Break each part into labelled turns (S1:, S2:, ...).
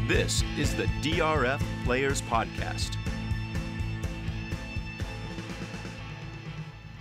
S1: This is the DRF Players Podcast.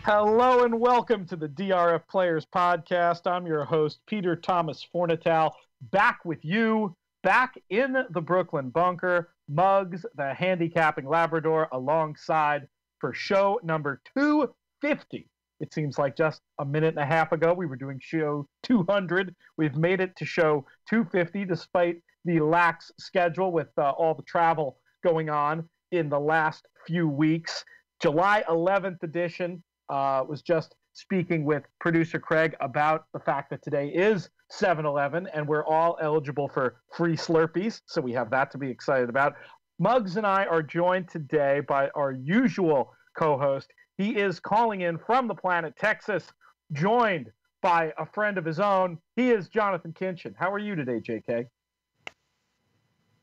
S2: Hello and welcome to the DRF Players Podcast. I'm your host, Peter Thomas Fornital, back with you, back in the Brooklyn bunker, Muggs, the handicapping Labrador, alongside for show number 250. It seems like just a minute and a half ago we were doing show 200. We've made it to show 250 despite the lax schedule with all the travel going on in the last few weeks. July 11th edition was just speaking with producer Craig about the fact that today is 7-Eleven and we're all eligible for free Slurpees, so we have that to be excited about. Muggs and I are joined today by our usual co-host. He is calling in from the planet Texas, joined by a friend of his own. He is Jonathan Kinchin. How are you today, JK?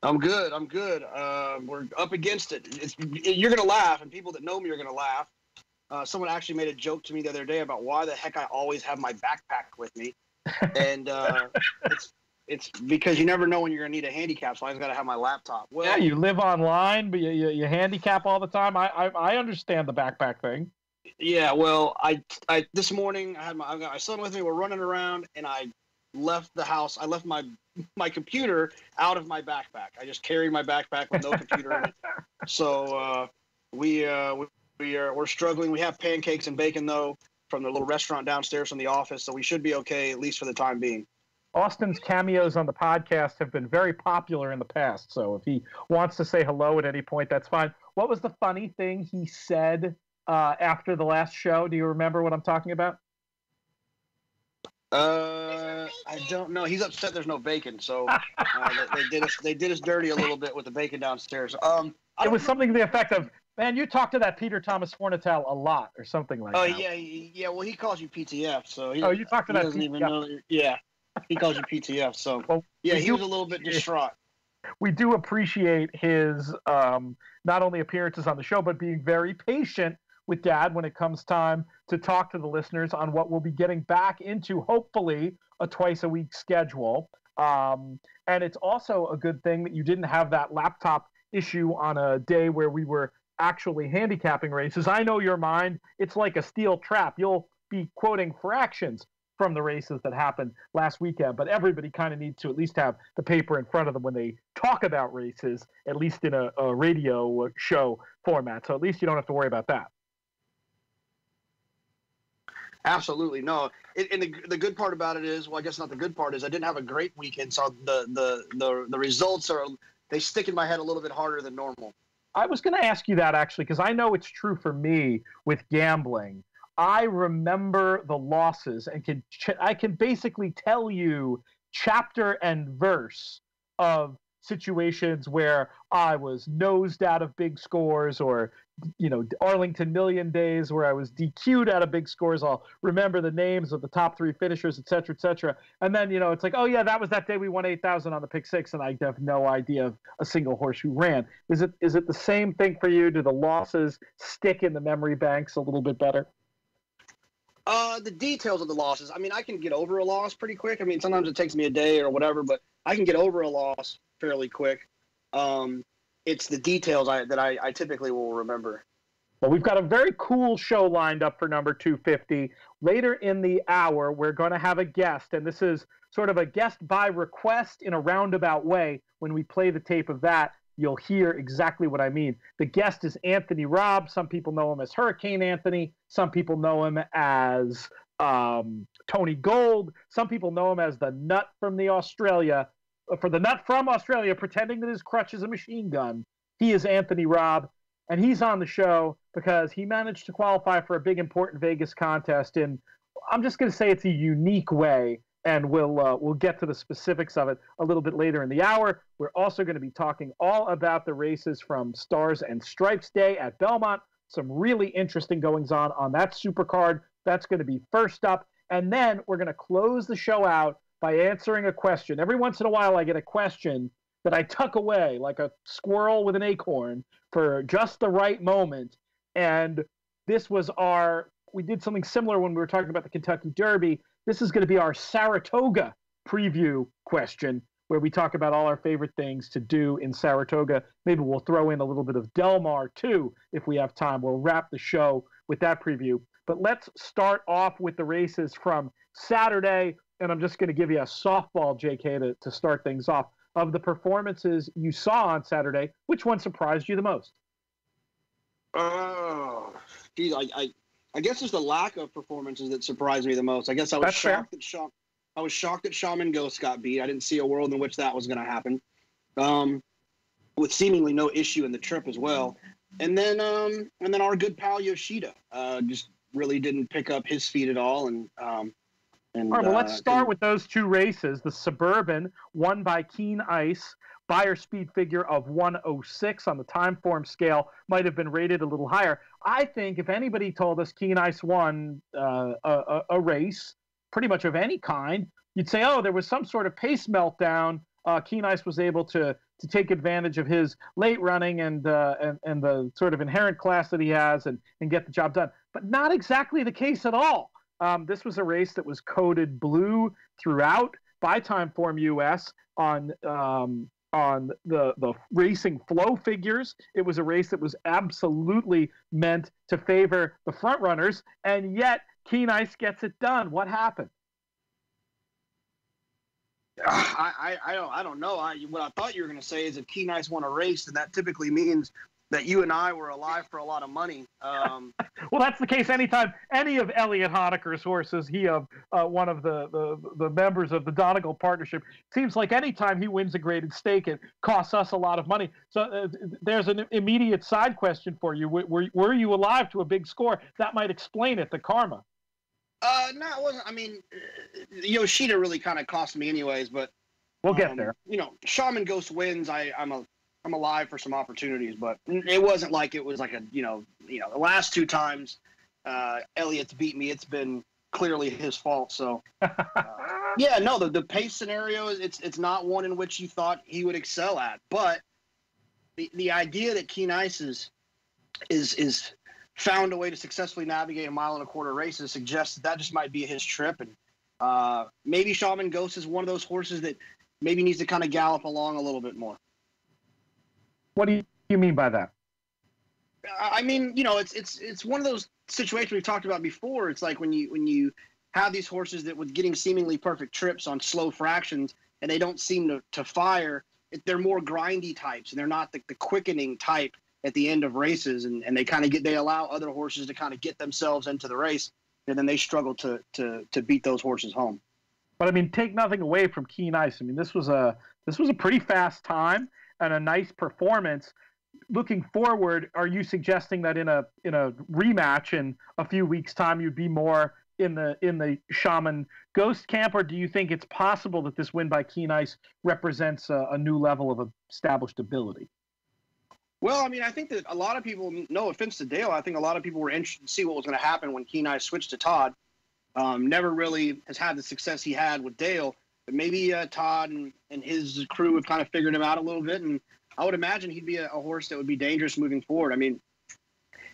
S3: I'm good. We're up against it. You're going to laugh, and people that know me are going to laugh. Someone actually made a joke to me the other day about why the heck I always have my backpack with me. And it's because you never know when you're going to need a handicap, so I always got to have my laptop. Well,
S2: yeah, you live online, but you handicap all the time. I understand the backpack thing.
S3: Yeah, well, I this morning I got my son with me. We're running around, and I left the house. I left my computer out of my backpack. I just carried my backpack with no computer in it. So we're struggling. We have pancakes and bacon though from the little restaurant downstairs from the office, so we should be okay at least for the time being.
S2: Austin's cameos on the podcast have been very popular in the past, so if he wants to say hello at any point, that's fine. What was the funny thing he said after the last show? Do you remember what I'm talking about?
S3: I don't know. He's upset there's no bacon, so they did us dirty a little bit with the bacon downstairs.
S2: It was something to the effect of, "Man, you talk to that Peter Thomas Fornital a lot," or something like that.
S3: Oh yeah. Well, he calls you PTF, so
S2: you talk to that.
S3: Doesn't even know. Yeah, he calls you PTF. So well, yeah, he was a little bit distraught.
S2: We do appreciate his not only appearances on the show, but being very patient with Dad when it comes time to talk to the listeners on what we'll be getting back into, hopefully, a twice-a-week schedule. And it's also a good thing that you didn't have that laptop issue on a day where we were actually handicapping races. I know your mind. It's like a steel trap. You'll be quoting fractions from the races that happened last weekend, but everybody kind of needs to at least have the paper in front of them when they talk about races, at least in a radio show format. So at least you don't have to worry about that.
S3: Absolutely. No. And the good part about it is, well, I guess not the good part is I didn't have a great weekend, so the results they stick in my head a little bit harder than normal.
S2: I was going to ask you that actually, because I know it's true for me with gambling. I remember the losses and I can basically tell you chapter and verse of situations where I was nosed out of big scores, or Arlington Million days where I was DQ'd out of big scores. I'll remember the names of the top three finishers, et cetera, et cetera. And then, it's like, oh yeah, that was that day we won 8,000 on the pick six, and I have no idea of a single horse who ran. Is it the same thing for you? Do the losses stick in the memory banks a little bit better?
S3: The details of the losses. I mean, I can get over a loss pretty quick. I mean, sometimes it takes me a day or whatever, but I can get over a loss fairly quick. It's the details that I typically will remember.
S2: Well, we've got a very cool show lined up for number 250. Later in the hour, we're going to have a guest, and this is sort of a guest by request in a roundabout way. When we play the tape of that, you'll hear exactly what I mean. The guest is Anthony Robb. Some people know him as Hurricane Anthony. Some people know him as Tony Gold. Some people know him as the nut from Australia, pretending that his crutch is a machine gun. He is Anthony Robb, and he's on the show because he managed to qualify for a big, important Vegas contest in, I'm just going to say it's a unique way, and we'll get to the specifics of it a little bit later in the hour. We're also going to be talking all about the races from Stars and Stripes Day at Belmont. Some really interesting goings-on on that supercard. That's going to be first up. And then we're going to close the show out by answering a question. Every once in a while, I get a question that I tuck away like a squirrel with an acorn for just the right moment. And this was we did something similar when we were talking about the Kentucky Derby. This is going to be our Saratoga preview question. where we talk about all our favorite things to do in Saratoga. Maybe we'll throw in a little bit of Del Mar too if we have time. We'll wrap the show with that preview. But let's start off with the races from Saturday, and I'm just going to give you a softball, JK, to start things off. Of the performances you saw on Saturday, which one surprised you the most?
S3: Oh, geez, I guess it's the lack of performances that surprised me the most. I guess I was shocked that Shaman Ghost got beat. I didn't see a world in which that was going to happen, with seemingly no issue in the trip as well. And then our good pal Yoshida just really didn't pick up his feet at all. All right, well, let's start
S2: with those two races. The Suburban, won by Keen Ice. Buyer speed figure of 106 on the time form scale, might have been rated a little higher. I think if anybody told us Keen Ice won a race, pretty much of any kind, you'd say, oh, there was some sort of pace meltdown. Keen Ice was able to take advantage of his late running and the sort of inherent class that he has and get the job done. But not exactly the case at all. This was a race that was coded blue throughout by Timeform US on the racing flow figures. It was a race that was absolutely meant to favor the front runners, and yet Keen Ice gets it done. What happened?
S3: I don't know. What I thought you were going to say is if Keen Ice won a race, then that typically means that you and I were alive for a lot of money.
S2: Well, that's the case anytime any of Elliot Honecker's horses, one of the members of the Donegal partnership, seems like anytime he wins a graded stake, it costs us a lot of money. So there's an immediate side question for you. Were you alive to a big score? That might explain it, the karma.
S3: No, it wasn't. I mean, Yoshida really kind of cost me anyways, but
S2: we'll get there.
S3: Shaman Ghost wins. I'm alive for some opportunities, but it wasn't like it was like the last two times Elliot's beat me, it's been clearly his fault. So the pace scenario it's not one in which you thought he would excel at, but the idea that Keen Ice is found a way to successfully navigate 1.25 mile races suggests that just might be his trip, and maybe Shaman Ghost is one of those horses that maybe needs to kind of gallop along a little bit more.
S2: What do you mean by that?
S3: I mean, it's one of those situations we've talked about before. It's like when you have these horses that with getting seemingly perfect trips on slow fractions and they don't seem to fire, they're more grindy types and they're not the quickening type at the end of races, and they allow other horses to kind of get themselves into the race, and then they struggle to beat those horses home.
S2: But I mean, take nothing away from Keen Ice. I mean, this was a pretty fast time and a nice performance. Looking forward, are you suggesting that in a rematch in a few weeks' time you'd be more in the Shaman Ghost camp, or do you think it's possible that this win by Keen Ice represents a new level of established ability?
S3: Well, I mean, I think that a lot of people, no offense to Dale, I think a lot of people were interested to see what was going to happen when Keen Ice switched to Todd. Never really has had the success he had with Dale. But maybe Todd and his crew have kind of figured him out a little bit, and I would imagine he'd be a horse that would be dangerous moving forward. I mean,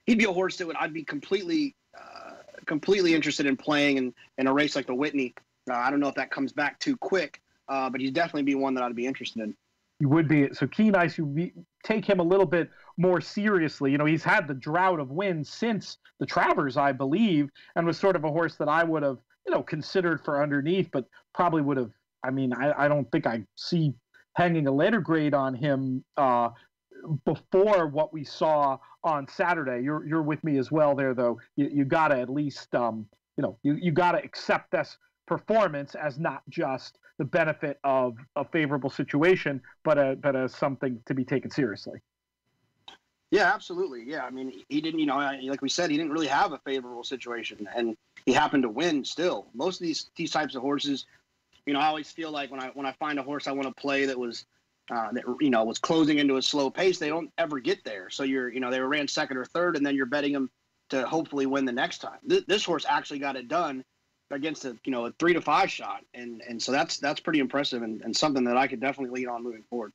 S3: he'd be a horse that I'd be completely interested in playing in a race like the Whitney. I don't know if that comes back too quick, but he'd definitely be one that I'd be interested in.
S2: You would be. So Keen Ice, you take him a little bit more seriously. He's had the drought of wins since the Travers, I believe, and was sort of a horse that I would have, considered for underneath, but probably would have. I mean, I don't think I see hanging a letter grade on him before what we saw on Saturday. You're with me as well there, though. You got to at least, you got to accept this performance as not just the benefit of a favorable situation, but as something to be taken seriously.
S3: Yeah, absolutely. Yeah, I mean, he didn't, like we said, he didn't really have a favorable situation, and he happened to win still. Most of these types of horses, I always feel like when I find a horse I want to play that was was closing into a slow pace, they don't ever get there. So they ran second or third, and then you're betting them to hopefully win the next time. This horse actually got it done against a 3 to 5 shot, and so that's pretty impressive and something that I could definitely lean on moving forward.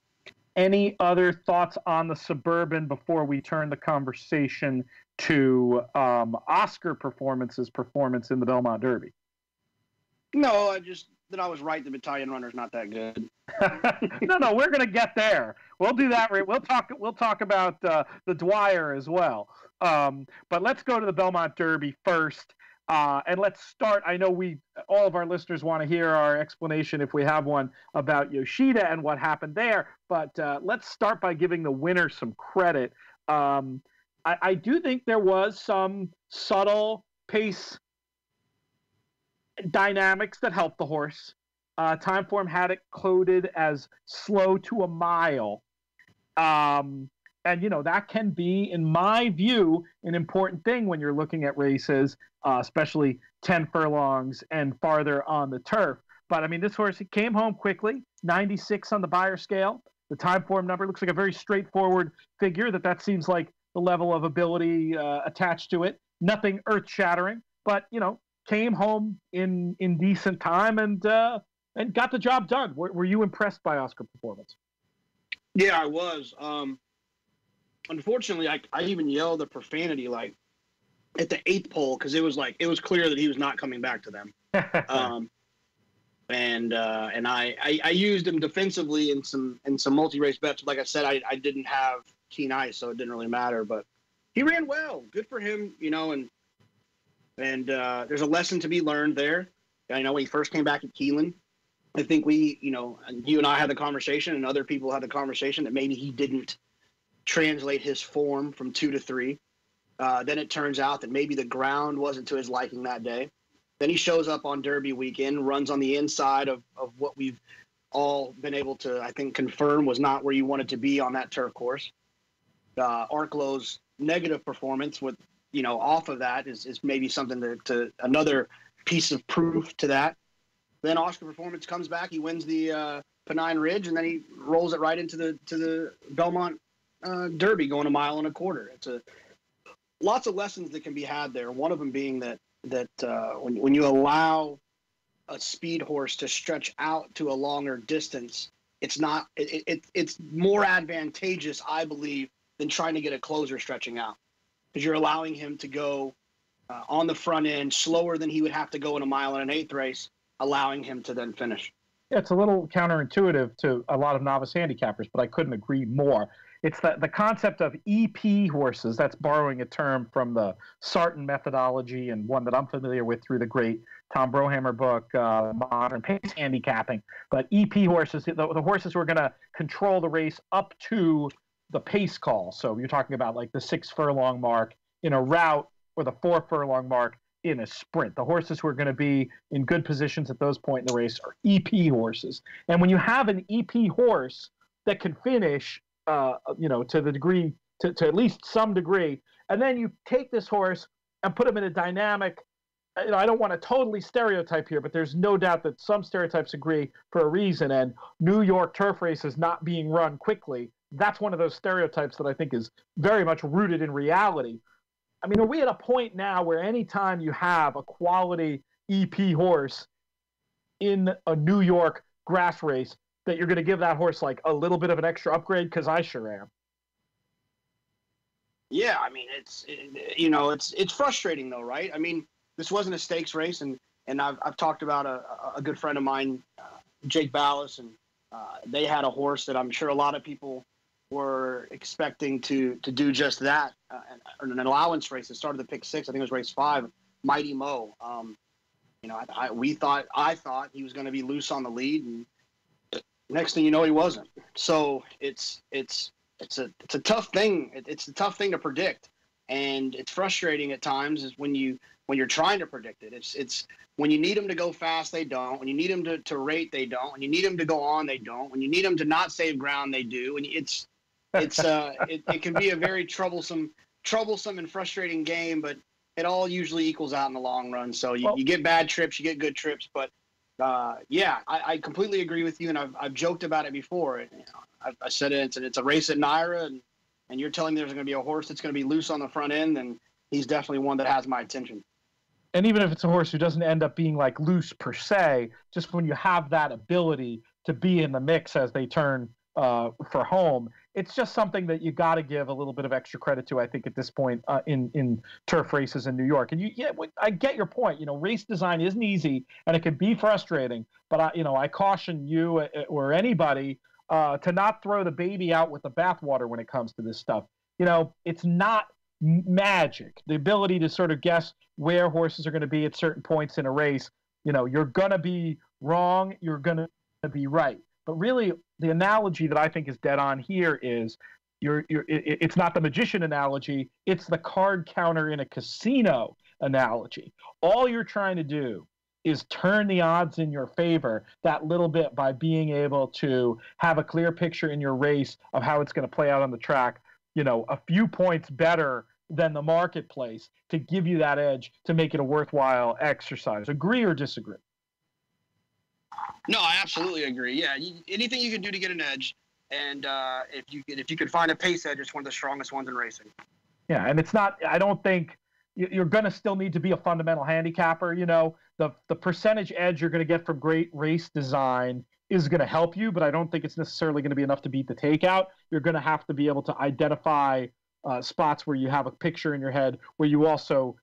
S2: Any other thoughts on the Suburban before we turn the conversation to Oscar performance in the Belmont Derby?
S3: No, I just that I was right. The battalion runner's not that good.
S2: No, we're going to get there. We'll do that. We'll talk about the Dwyer as well. But let's go to the Belmont Derby first. And let's start. I know all of our listeners want to hear our explanation, if we have one, about Yoshida and what happened there. But let's start by giving the winner some credit. I do think there was some subtle pace dynamics that helped the horse. Timeform had it coded as slow to a mile. And, that can be, in my view, an important thing when you're looking at races, especially 10 furlongs and farther on the turf. But, this horse, it came home quickly, 96 on the Beyer scale. The Timeform number looks like a very straightforward figure, that seems like the level of ability attached to it. Nothing earth-shattering, but, came home in decent time and got the job done. Were you impressed by Oscar's performance?
S3: Yeah, I was. Unfortunately, I even yelled a profanity like at the 8th pole because it was clear that he was not coming back to them. And I used him defensively in some multi-race bets. Like I said, I didn't have keen eyes, so it didn't really matter. But he ran well. Good for him, and there's a lesson to be learned there. I know when he first came back at Keeneland, I think you and I had the conversation, and other people had the conversation that maybe he didn't translate his form from 2 to 3. Then it turns out that maybe the ground wasn't to his liking that day. Then he shows up on Derby weekend, runs on the inside of what we've all been able to, I think, confirm was not where you wanted to be on that turf course. Arklo's negative performance with, off of that is maybe something to another piece of proof to that. Then Oscar performance comes back. He wins the Pennine Ridge, and then he rolls it right into the Belmont Derby, going 1.25 miles. It's lots of lessons that can be had there. One of them being that when you allow a speed horse to stretch out to a longer distance, it's more advantageous, I believe, than trying to get a closer stretching out, because you're allowing him to go on the front end slower than he would have to go in 1 mile and an 1/8 race, allowing him to then finish.
S2: Yeah, it's a little counterintuitive to a lot of novice handicappers, but I couldn't agree more. It's the concept of EP horses. That's borrowing a term from the Sarton methodology, and one that I'm familiar with through the great Tom Brohammer book, Modern Pace Handicapping. But EP horses, the horses who are going to control the race up to the pace call. So you're talking about like the 6 furlong mark in a route, or the 4 furlong mark in a sprint. The horses who are going to be in good positions at those points in the race are EP horses. And when you have an EP horse that can finish, to the degree, to at least some degree, and then you take this horse and put him in a dynamic, I don't want to totally stereotype here, but there's no doubt that some stereotypes agree for a reason, and New York turf races not being run quickly, that's one of those stereotypes that I think is very much rooted in reality. Are we at a point now where anytime you have a quality EP horse in a New York grass race, that you're going to give that horse like a little bit of an extra upgrade? Because I sure am.
S3: Yeah, it's frustrating though, right? This wasn't a stakes race, and I've talked about a good friend of mine, Jake Ballas, and they had a horse that I'm sure a lot of people were expecting to do just that. An allowance race that started the pick 6, I think it was race 5, Mighty Mo. I thought he was going to be loose on the lead, and next thing you know, he wasn't. So it's a tough thing. It's a tough thing to predict, and it's frustrating at times. Is when you're trying to predict it. It's when you need them to go fast, they don't. When you need them to rate, they don't. When you need them to go on, they don't. When you need them to not save ground, they do. And it can be a very troublesome and frustrating game, but it all usually equals out in the long run. So you get bad trips, you get good trips, but I completely agree with you, and I've joked about it before. I said it's a race at Naira, and you're telling me there's going to be a horse that's going to be loose on the front end, and he's definitely one that has my attention.
S2: And even if it's a horse who doesn't end up being like loose per se, just when you have that ability to be in the mix as they turn for home, it's just something that you got to give a little bit of extra credit to, I think, at this point in turf races in New York. And I get your point. Race design isn't easy, and it can be frustrating. But I caution you or anybody to not throw the baby out with the bathwater when it comes to this stuff. It's not magic. The ability to sort of guess where horses are going to be at certain points in a race. You're going to be wrong. You're going to be right. But really, the analogy that I think is dead on here is it's not the magician analogy. It's the card counter in a casino analogy. All you're trying to do is turn the odds in your favor that little bit by being able to have a clear picture in your race of how it's going to play out on the track, a few points better than the marketplace to give you that edge to make it a worthwhile exercise. Agree or disagree?
S3: No, I absolutely agree. Yeah, anything you can do to get an edge, and if you can find a pace edge, it's one of the strongest ones in racing.
S2: Yeah, and it's not. I don't think you're going to still need to be a fundamental handicapper. The percentage edge you're going to get from great race design is going to help you, but I don't think it's necessarily going to be enough to beat the takeout. You're going to have to be able to identify spots where you have a picture in your head where you also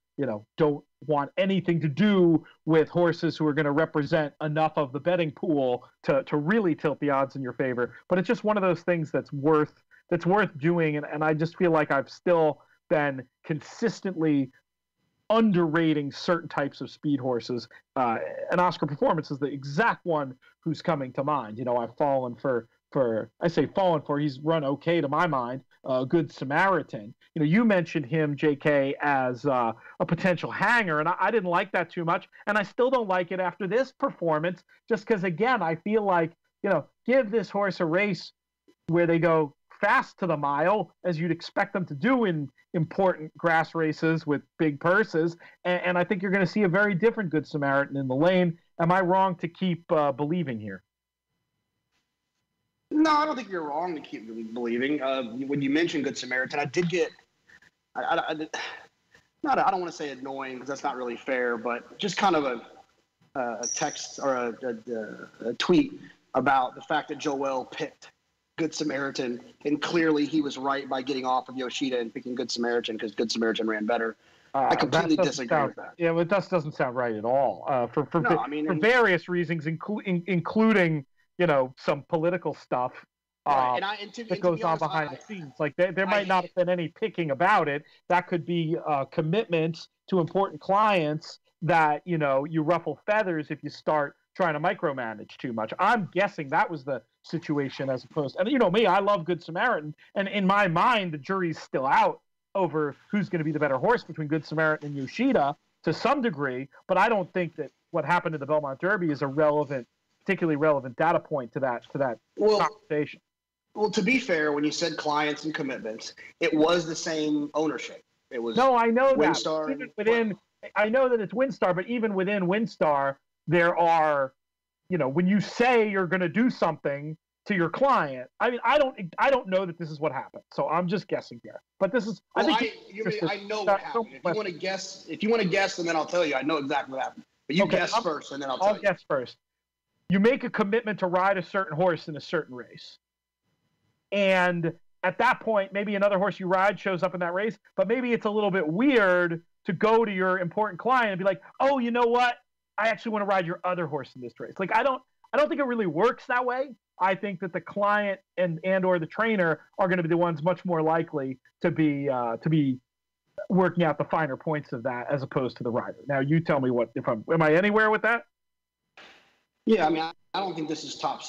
S2: don't want anything to do with horses who are going to represent enough of the betting pool to really tilt the odds in your favor. But it's just one of those things that's worth doing. And I just feel like I've still been consistently underrating certain types of speed horses. And Oscar Performance is the exact one who's coming to mind. I've fallen for, he's run okay to my mind, Good Samaritan. You mentioned him, JK, as a potential hanger, and I didn't like that too much, and I still don't like it after this performance, just because, again, I feel like, give this horse a race where they go fast to the mile, as you'd expect them to do in important grass races with big purses, and I think you're going to see a very different Good Samaritan in the lane. Am I wrong to keep believing here?
S3: No, I don't think you're wrong to keep believing. When you mentioned Good Samaritan, I did get, I don't want to say annoying because that's not really fair, but just kind of a text or a tweet about the fact that Joel picked Good Samaritan, and clearly he was right by getting off of Yoshida and picking Good Samaritan because Good Samaritan ran better. I completely disagree with that.
S2: Yeah, but that doesn't sound right at all. For various reasons, including some political stuff that goes on behind the scenes. Like there might not have been any picking about it. That could be commitments to important clients that you ruffle feathers if you start trying to micromanage too much. I'm guessing that was the situation as opposed. And me, I love Good Samaritan, and in my mind, the jury's still out over who's going to be the better horse between Good Samaritan and Yoshida to some degree. But I don't think that what happened in the Belmont Derby is a particularly relevant data point to that conversation.
S3: Well, to be fair, when you said clients and commitments, it was the same ownership. It was
S2: I know
S3: Windstar
S2: that. Even within, I know that it's Windstar, but even within Windstar, there are, when you say you're going to do something to your client, I mean, I don't know that this is what happened, so I'm just guessing here. But this is,
S3: I know what happened. If you want to guess, and then I'll tell you. I know exactly what happened. But you guess first, and then I'll tell you.
S2: I'll guess first. You make a commitment to ride a certain horse in a certain race. And at that point, maybe another horse you ride shows up in that race, but maybe it's a little bit weird to go to your important client and be like, oh, you know what? I actually want to ride your other horse in this race. Like, I don't think it really works that way. I think that the client and or the trainer are going to be the ones much more likely to be working out the finer points of that as opposed to the rider. Now, you tell me am I anywhere with that?
S3: Yeah, I mean, I don't think this is top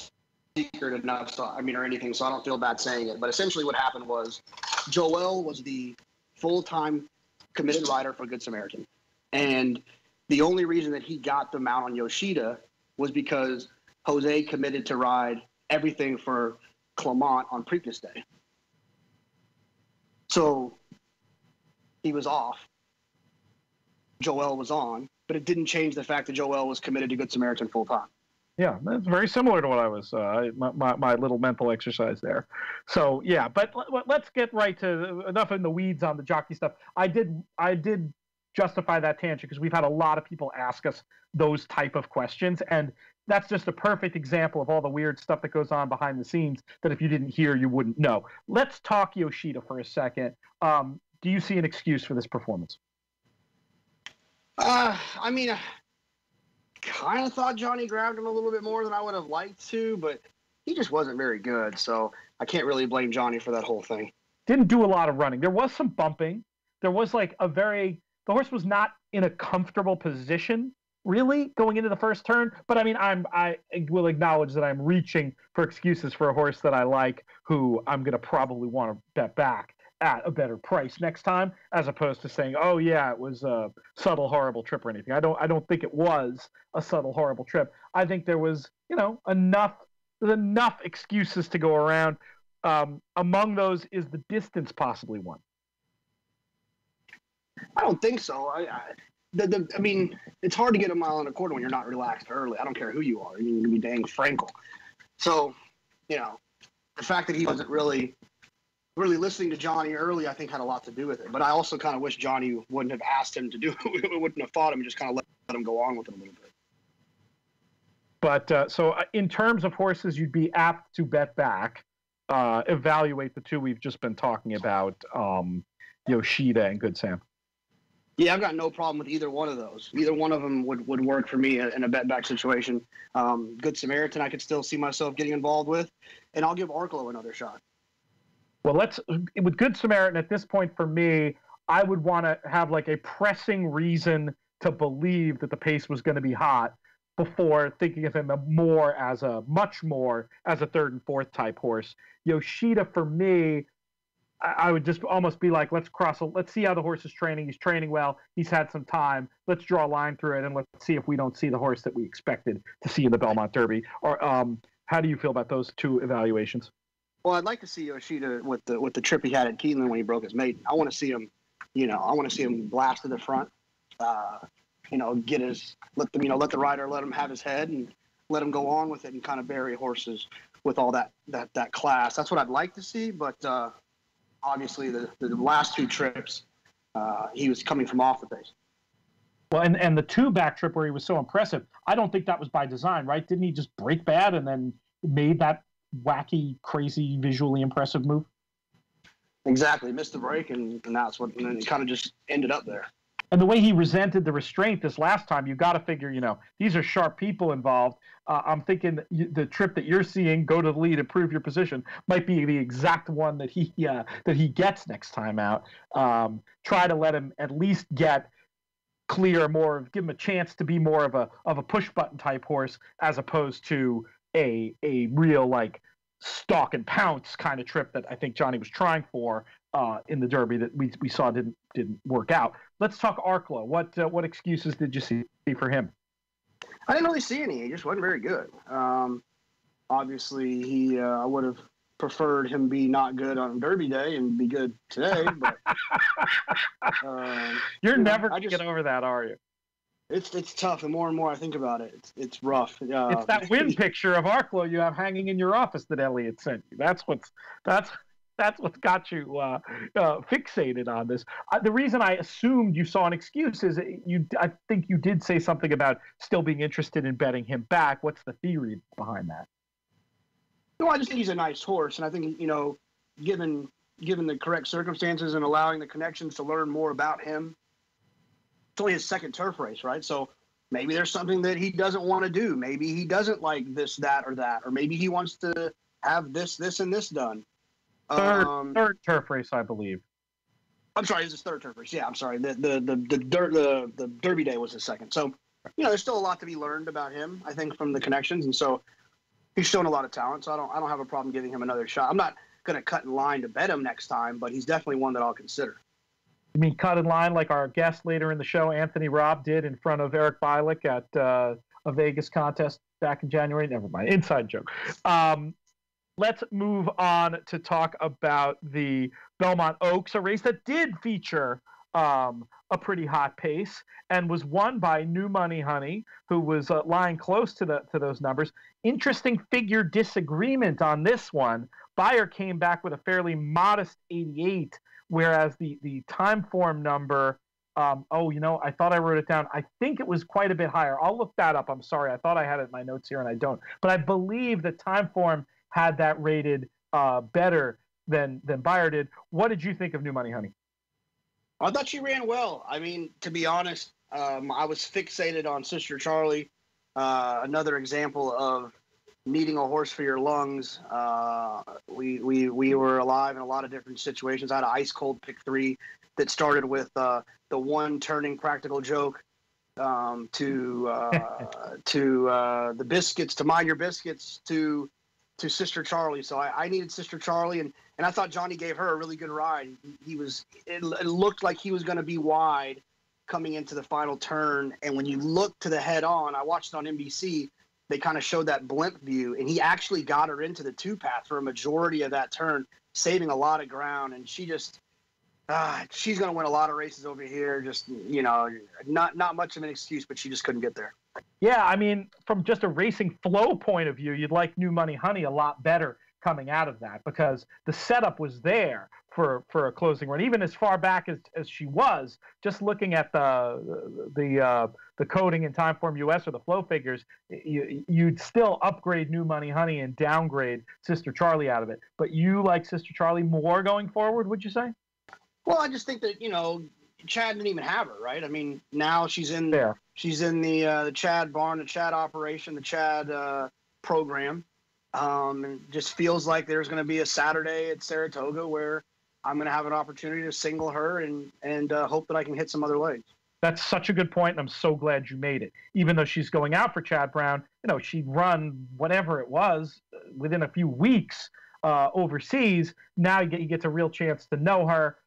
S3: secret enough, or anything, so I don't feel bad saying it. But essentially what happened was Joel was the full-time committed rider for Good Samaritan. And the only reason that he got the mount on Yoshida was because Jose committed to ride everything for Clement on Preakness Day. So he was off. Joel was on, but it didn't change the fact that Joel was committed to Good Samaritan full-time.
S2: Yeah, that's very similar to what I was, my little mental exercise there. So, yeah, but let's get right to enough in the weeds on the jockey stuff. I did justify that tangent because we've had a lot of people ask us those type of questions, and that's just a perfect example of all the weird stuff that goes on behind the scenes that if you didn't hear, you wouldn't know. Let's talk Yoshida for a second. Do you see an excuse for this performance?
S3: I mean, I kind of thought Johnny grabbed him a little bit more than I would have liked to, but he just wasn't very good, so I can't really blame Johnny for that whole thing.
S2: Didn't do a lot of running. There was some bumping. There was like the horse was not in a comfortable position, really, going into the first turn. But I mean, I will acknowledge that I'm reaching for excuses for a horse that I like, who I'm going to probably want to bet back at a better price next time, as opposed to saying, oh yeah, it was a subtle, horrible trip or anything. I don't think it was a subtle, horrible trip. I think there was, enough excuses to go around. Among those, is the distance possibly one?
S3: I don't think so. I mean, it's hard to get a mile and a quarter when you're not relaxed early. I don't care who you are. You can be dang Frankel. So, the fact that he wasn't really listening to Johnny early, I think had a lot to do with it. But I also kind of wish Johnny wouldn't have asked him to do it, wouldn't have fought him, and just kind of let him go on with it a little bit.
S2: But so in terms of horses you'd be apt to bet back, evaluate the two we've just been talking about, Yoshida and Good Sam.
S3: Yeah, I've got no problem with either one of those. Either one of them would work for me in a bet back situation. Good Samaritan, I could still see myself getting involved with, and I'll give Arklow another shot.
S2: Well, with Good Samaritan at this point for me, I would want to have like a pressing reason to believe that the pace was going to be hot before thinking of him much more as a third and fourth type horse. Yoshida for me, I would just almost be like, let's see how the horse is training. He's training well. He's had some time. Let's draw a line through it, and let's see if we don't see the horse that we expected to see in the Belmont Derby. Or how do you feel about those two evaluations?
S3: Well, I'd like to see Yoshida with the trip he had at Keeneland when he broke his maiden. I want to see him, blast to the front. Let the rider let him have his head and let him go on with it and kind of bury horses with all that class. That's what I'd like to see, but obviously the last two trips, he was coming from off the pace.
S2: Well, and the two back trip where he was so impressive, I don't think that was by design, right? Didn't he just break bad and then made that wacky, crazy, visually impressive move?
S3: Exactly. Missed the break, and that's what, and then it kind of just ended up there.
S2: And the way he resented the restraint this last time, you got to figure, these are sharp people involved. I'm thinking the trip that you're seeing, go to the lead, improve your position, might be the exact one that he gets next time out. Try to let him at least get clear more, give him a chance to be more of a push button type horse, as opposed to a real like stalk and pounce kind of trip that I think Johnny was trying for in the Derby that we saw didn't work out. Let's talk Arklow. What excuses did you see for him?
S3: I didn't really see any. He just wasn't very good. Obviously, I would have preferred him be not good on Derby Day and be good today. But
S2: you're never going to get over that, are you?
S3: It's tough, and more I think about it, it's rough.
S2: It's that win picture of Arklow you have hanging in your office that Elliot sent you. That's what's got you fixated on this. The reason I assumed you saw an excuse is I think you did say something about still being interested in betting him back. What's the theory behind that?
S3: No, I just think he's a nice horse, and I think given the correct circumstances and allowing the connections to learn more about him. It's only his second turf race, right? So maybe there's something that he doesn't want to do. Maybe he doesn't like this, that, or that. Or maybe he wants to have this, and this done.
S2: Third turf race, I believe.
S3: I'm sorry, it was his third turf race. Yeah, I'm sorry. The Derby Day was his second. So, there's still a lot to be learned about him, I think, from the connections. And so he's shown a lot of talent. So I don't have a problem giving him another shot. I'm not going to cut in line to bet him next time, but he's definitely one that I'll consider.
S2: You mean cut in line like our guest later in the show, Anthony Robb, did in front of Eric Bialik at a Vegas contest back in January? Never mind. Inside joke. Let's move on to talk about the Belmont Oaks, a race that did feature a pretty hot pace and was won by New Money Honey, who was lying close to those numbers. Interesting figure disagreement on this one. Beyer came back with a fairly modest 88, whereas the time form number I thought I wrote it down. I think it was quite a bit higher. I'll look that up. I'm sorry. I thought I had it in my notes here and I don't. But I believe that Timeform had that rated better than Beyer did. What did you think of New Money Honey?
S3: I thought she ran well. I mean, to be honest, I was fixated on Sister Charlie. Another example of needing a horse for your lungs. We were alive in a lot of different situations. I had an ice cold pick 3 that started with the one turning Practical Joke to the biscuits, to Mind Your Biscuits, to Sister Charlie. So I needed Sister Charlie, and I thought Johnny gave her a really good ride. It looked like he was going to be wide coming into the final turn, and when you look to the head on, I watched it on NBC. They kind of showed that blimp view, and he actually got her into the 2-path for a majority of that turn, saving a lot of ground. And she just, she's going to win a lot of races over here. Just, not much of an excuse, but she just couldn't get there.
S2: Yeah, I mean, from just a racing flow point of view, you'd like New Money Honey a lot better coming out of that, because the setup was there for a closing run, even as far back as she was. Just looking at the coding in Timeform US or the flow figures, you'd still upgrade New Money Honey and downgrade Sister Charlie out of it. But you like Sister Charlie more going forward, would you say?
S3: Well, I just think that Chad didn't even have her, right? I mean, now she's in the Chad barn, the Chad operation, the Chad program. And just feels like there's going to be a Saturday at Saratoga where I'm going to have an opportunity to single her and hope that I can hit some other legs.
S2: That's such a good point, and I'm so glad you made it. Even though she's going out for Chad Brown, she'd run whatever it was within a few weeks overseas. Now you get a real chance to know her,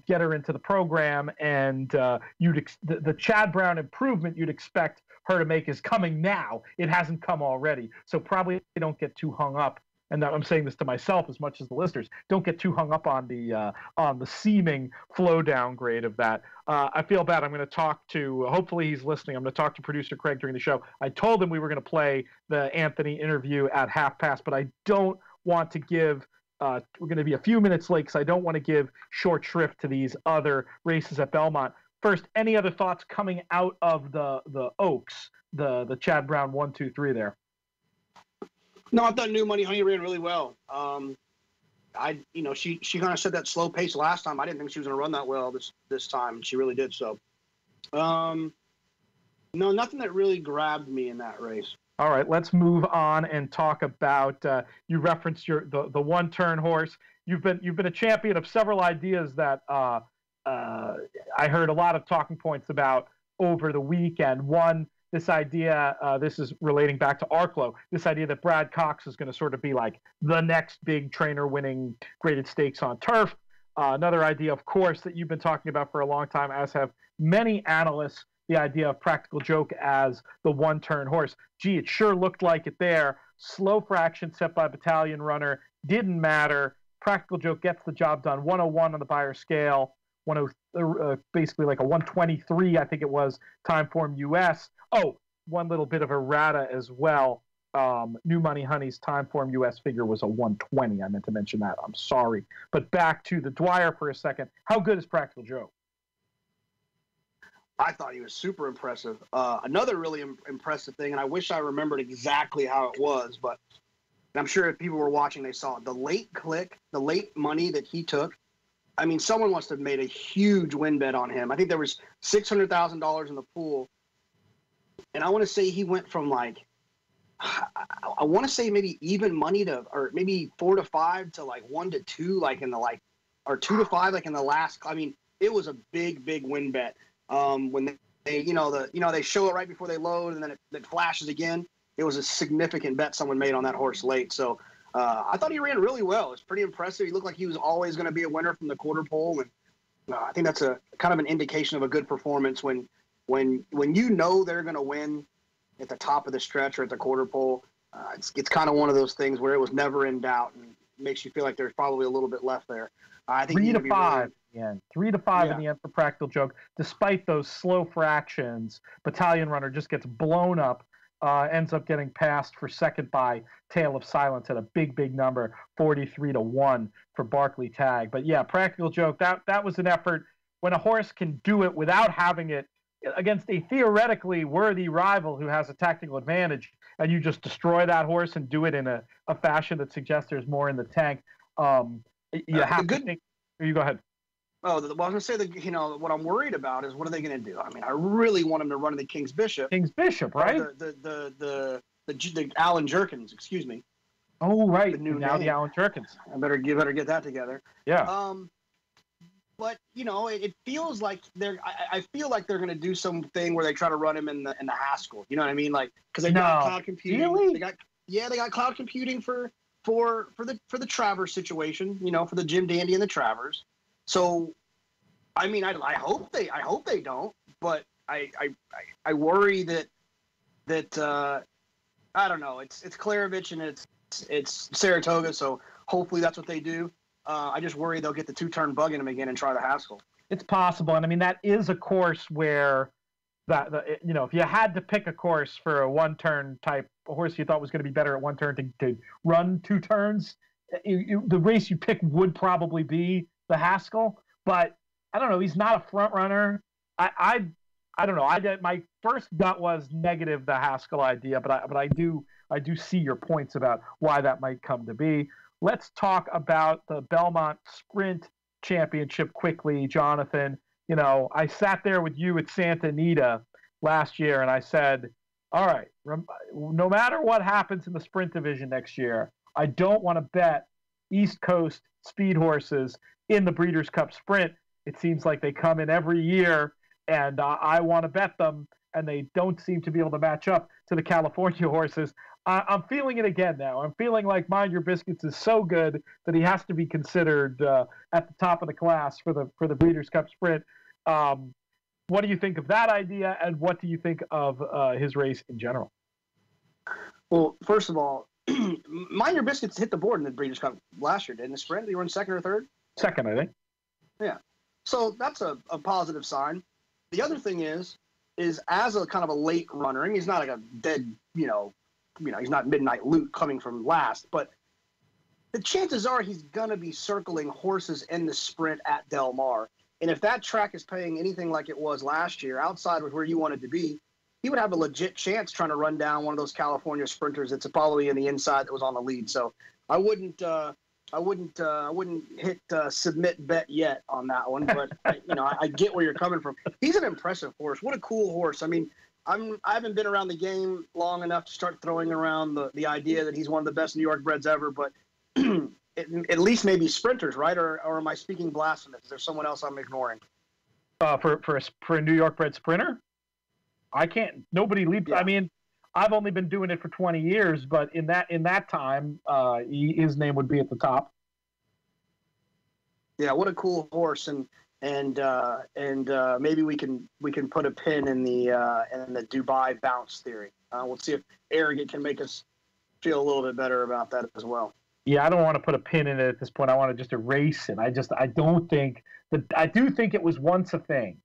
S2: get her into the program, and the Chad Brown improvement you'd expect her to make is coming now. It hasn't come already. So probably don't get too hung up. And I'm saying this to myself as much as the listeners. Don't get too hung up on the seeming flow downgrade of that. I feel bad. I'm going to talk to, hopefully he's listening, I'm going to talk to producer Craig during the show. I told him we were going to play the Anthony interview at half past, but I don't want to give, we're going to be a few minutes late because I don't want to give short shrift to these other races at Belmont. First, any other thoughts coming out of the Oaks, the Chad Brown 1, 2, 3 there?
S3: No, I thought New Money Honey ran really well. She kind of set that slow pace last time. I didn't think she was going to run that well this time, and she really did. So, no, nothing that really grabbed me in that race.
S2: All right, let's move on and talk about. You referenced the one-turn horse. You've been a champion of several ideas that I heard a lot of talking points about over the weekend. One, this idea, this is relating back to Arklow, this idea that Brad Cox is going to sort of be like the next big trainer winning graded stakes on turf. Another idea, of course, that you've been talking about for a long time, as have many analysts, the idea of Practical Joke as the one-turn horse. Gee, it sure looked like it there. Slow fraction set by Battalion Runner. Didn't matter. Practical Joke gets the job done. 101 on the Beyer scale. Basically like a 123, I think it was, Timeform US. Oh, one little bit of errata as well. New Money Honey's Timeform US figure was a 120. I meant to mention that. I'm sorry. But back to the Dwyer for a second. How good is Practical Joe?
S3: I thought he was super impressive. Another really impressive thing, and I wish I remembered exactly how it was, but I'm sure if people were watching, they saw it. The late click, the late money that he took. I mean, someone must have made a huge win bet on him. I think there was $600,000 in the pool. And I want to say he went from I want to say maybe even money to, or maybe 4 to 5 to 1 to 2, or 2 to 5, in the last. I mean, it was a big win bet. When they they show it right before they load, and then it flashes again. It was a significant bet someone made on that horse late. So I thought he ran really well. It was pretty impressive. He looked like he was always going to be a winner from the quarter pole, and I think that's a kind of an indication of a good performance when they're going to win at the top of the stretch or at the quarter pole. It's kind of one of those things where it was never in doubt and makes you feel like there's probably a little bit left there. I think
S2: 3 to 5
S3: really,
S2: in the end. 3 to 5 in the end for Practical Joke. Despite those slow fractions, Battalion Runner just gets blown up, ends up getting passed for second by Tale of Silence at a big number, 43 to 1 for Barkley Tag. But yeah, Practical Joke, that was an effort. when a horse can do it without having it against a theoretically worthy rival who has a tactical advantage, and you just destroy that horse and do it in a fashion that suggests there's more in the tank. You have to think. You go ahead.
S3: Oh, well, I was going to say that, what I'm worried about is what are they going to do? I mean, I really want him to run in the King's Bishop.
S2: King's Bishop, right?
S3: The Alan Jerkins, excuse me.
S2: Oh, right.
S3: The
S2: Alan Jerkins.
S3: I better get that together.
S2: Yeah.
S3: But it feels like I feel like they're going to do something where they try to run him in the Haskell. You know what I mean? Like, because they got cloud computing.
S2: Really?
S3: They got cloud computing for the Travers situation. For the Jim Dandy and the Travers. So, I mean, I hope they don't. But I worry that I don't know. It's Klarovich and it's Saratoga. So hopefully that's what they do. I just worry they'll get the 2-turn bug in him again and try the Haskell.
S2: It's possible, and I mean that is a course where if you had to pick a course for a 1-turn type horse you thought was going to be better at 1 turn to run 2 turns, the race you pick would probably be the Haskell. But I don't know. He's not a front runner. I don't know. My first gut was negative the Haskell idea, but I do see your points about why that might come to be. Let's talk about the Belmont Sprint Championship quickly, Jonathan. I sat there with you at Santa Anita last year, and I said, all right, no matter what happens in the sprint division next year, I don't want to bet East Coast speed horses in the Breeders' Cup Sprint. It seems like they come in every year, and I want to bet them, and they don't seem to be able to match up to the California horses. I'm feeling it again now. I'm feeling like Mind Your Biscuits is so good that he has to be considered at the top of the class for the Breeders' Cup Sprint. What do you think of that idea, and what do you think of his race in general?
S3: Well, first of all, Mind Your Biscuits hit the board in the Breeders' Cup last year, didn't the sprint? They were in second or third?
S2: Second, I think.
S3: Yeah. So that's a positive sign. The other thing is as a kind of a late runner, and he's not like a dead, he's not Midnight Loot coming from last, but the chances are he's going to be circling horses in the sprint at Del Mar. And if that track is paying anything like it was last year, outside of where you wanted to be, he would have a legit chance trying to run down one of those California sprinters that's probably in the inside that was on the lead. So I wouldn't hit submit bet yet on that one, but I get where you're coming from. He's an impressive horse. What a cool horse. I mean, I haven't been around the game long enough to start throwing around the idea that he's one of the best New York breds ever, but at least maybe sprinters, right? Or am I speaking blasphemous? Is there someone else I'm ignoring?
S2: For a New York bred sprinter? I can't. Nobody leaps. Yeah. I mean, I've only been doing it for 20 years, but in that time, his name would be at the top.
S3: Yeah, what a cool horse, and maybe we can put a pin in the Dubai bounce theory. We'll see if Arrogant can make us feel a little bit better about that as well.
S2: Yeah, I don't want to put a pin in it at this point. I want to just erase it. I do think it was once a thing.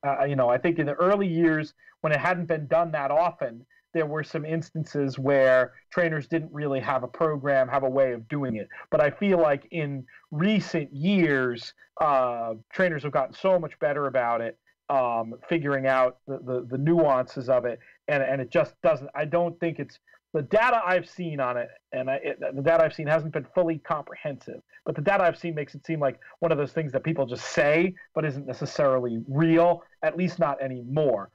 S2: I think in the early years when it hadn't been done that often, there were some instances where trainers didn't really have a program, have a way of doing it. But I feel like in recent years, trainers have gotten so much better about it, figuring out the nuances of it. And it just doesn't, I don't think it's, the data I've seen on it, and the data I've seen hasn't been fully comprehensive, but the data I've seen makes it seem like one of those things that people just say, but isn't necessarily real, at least not anymore.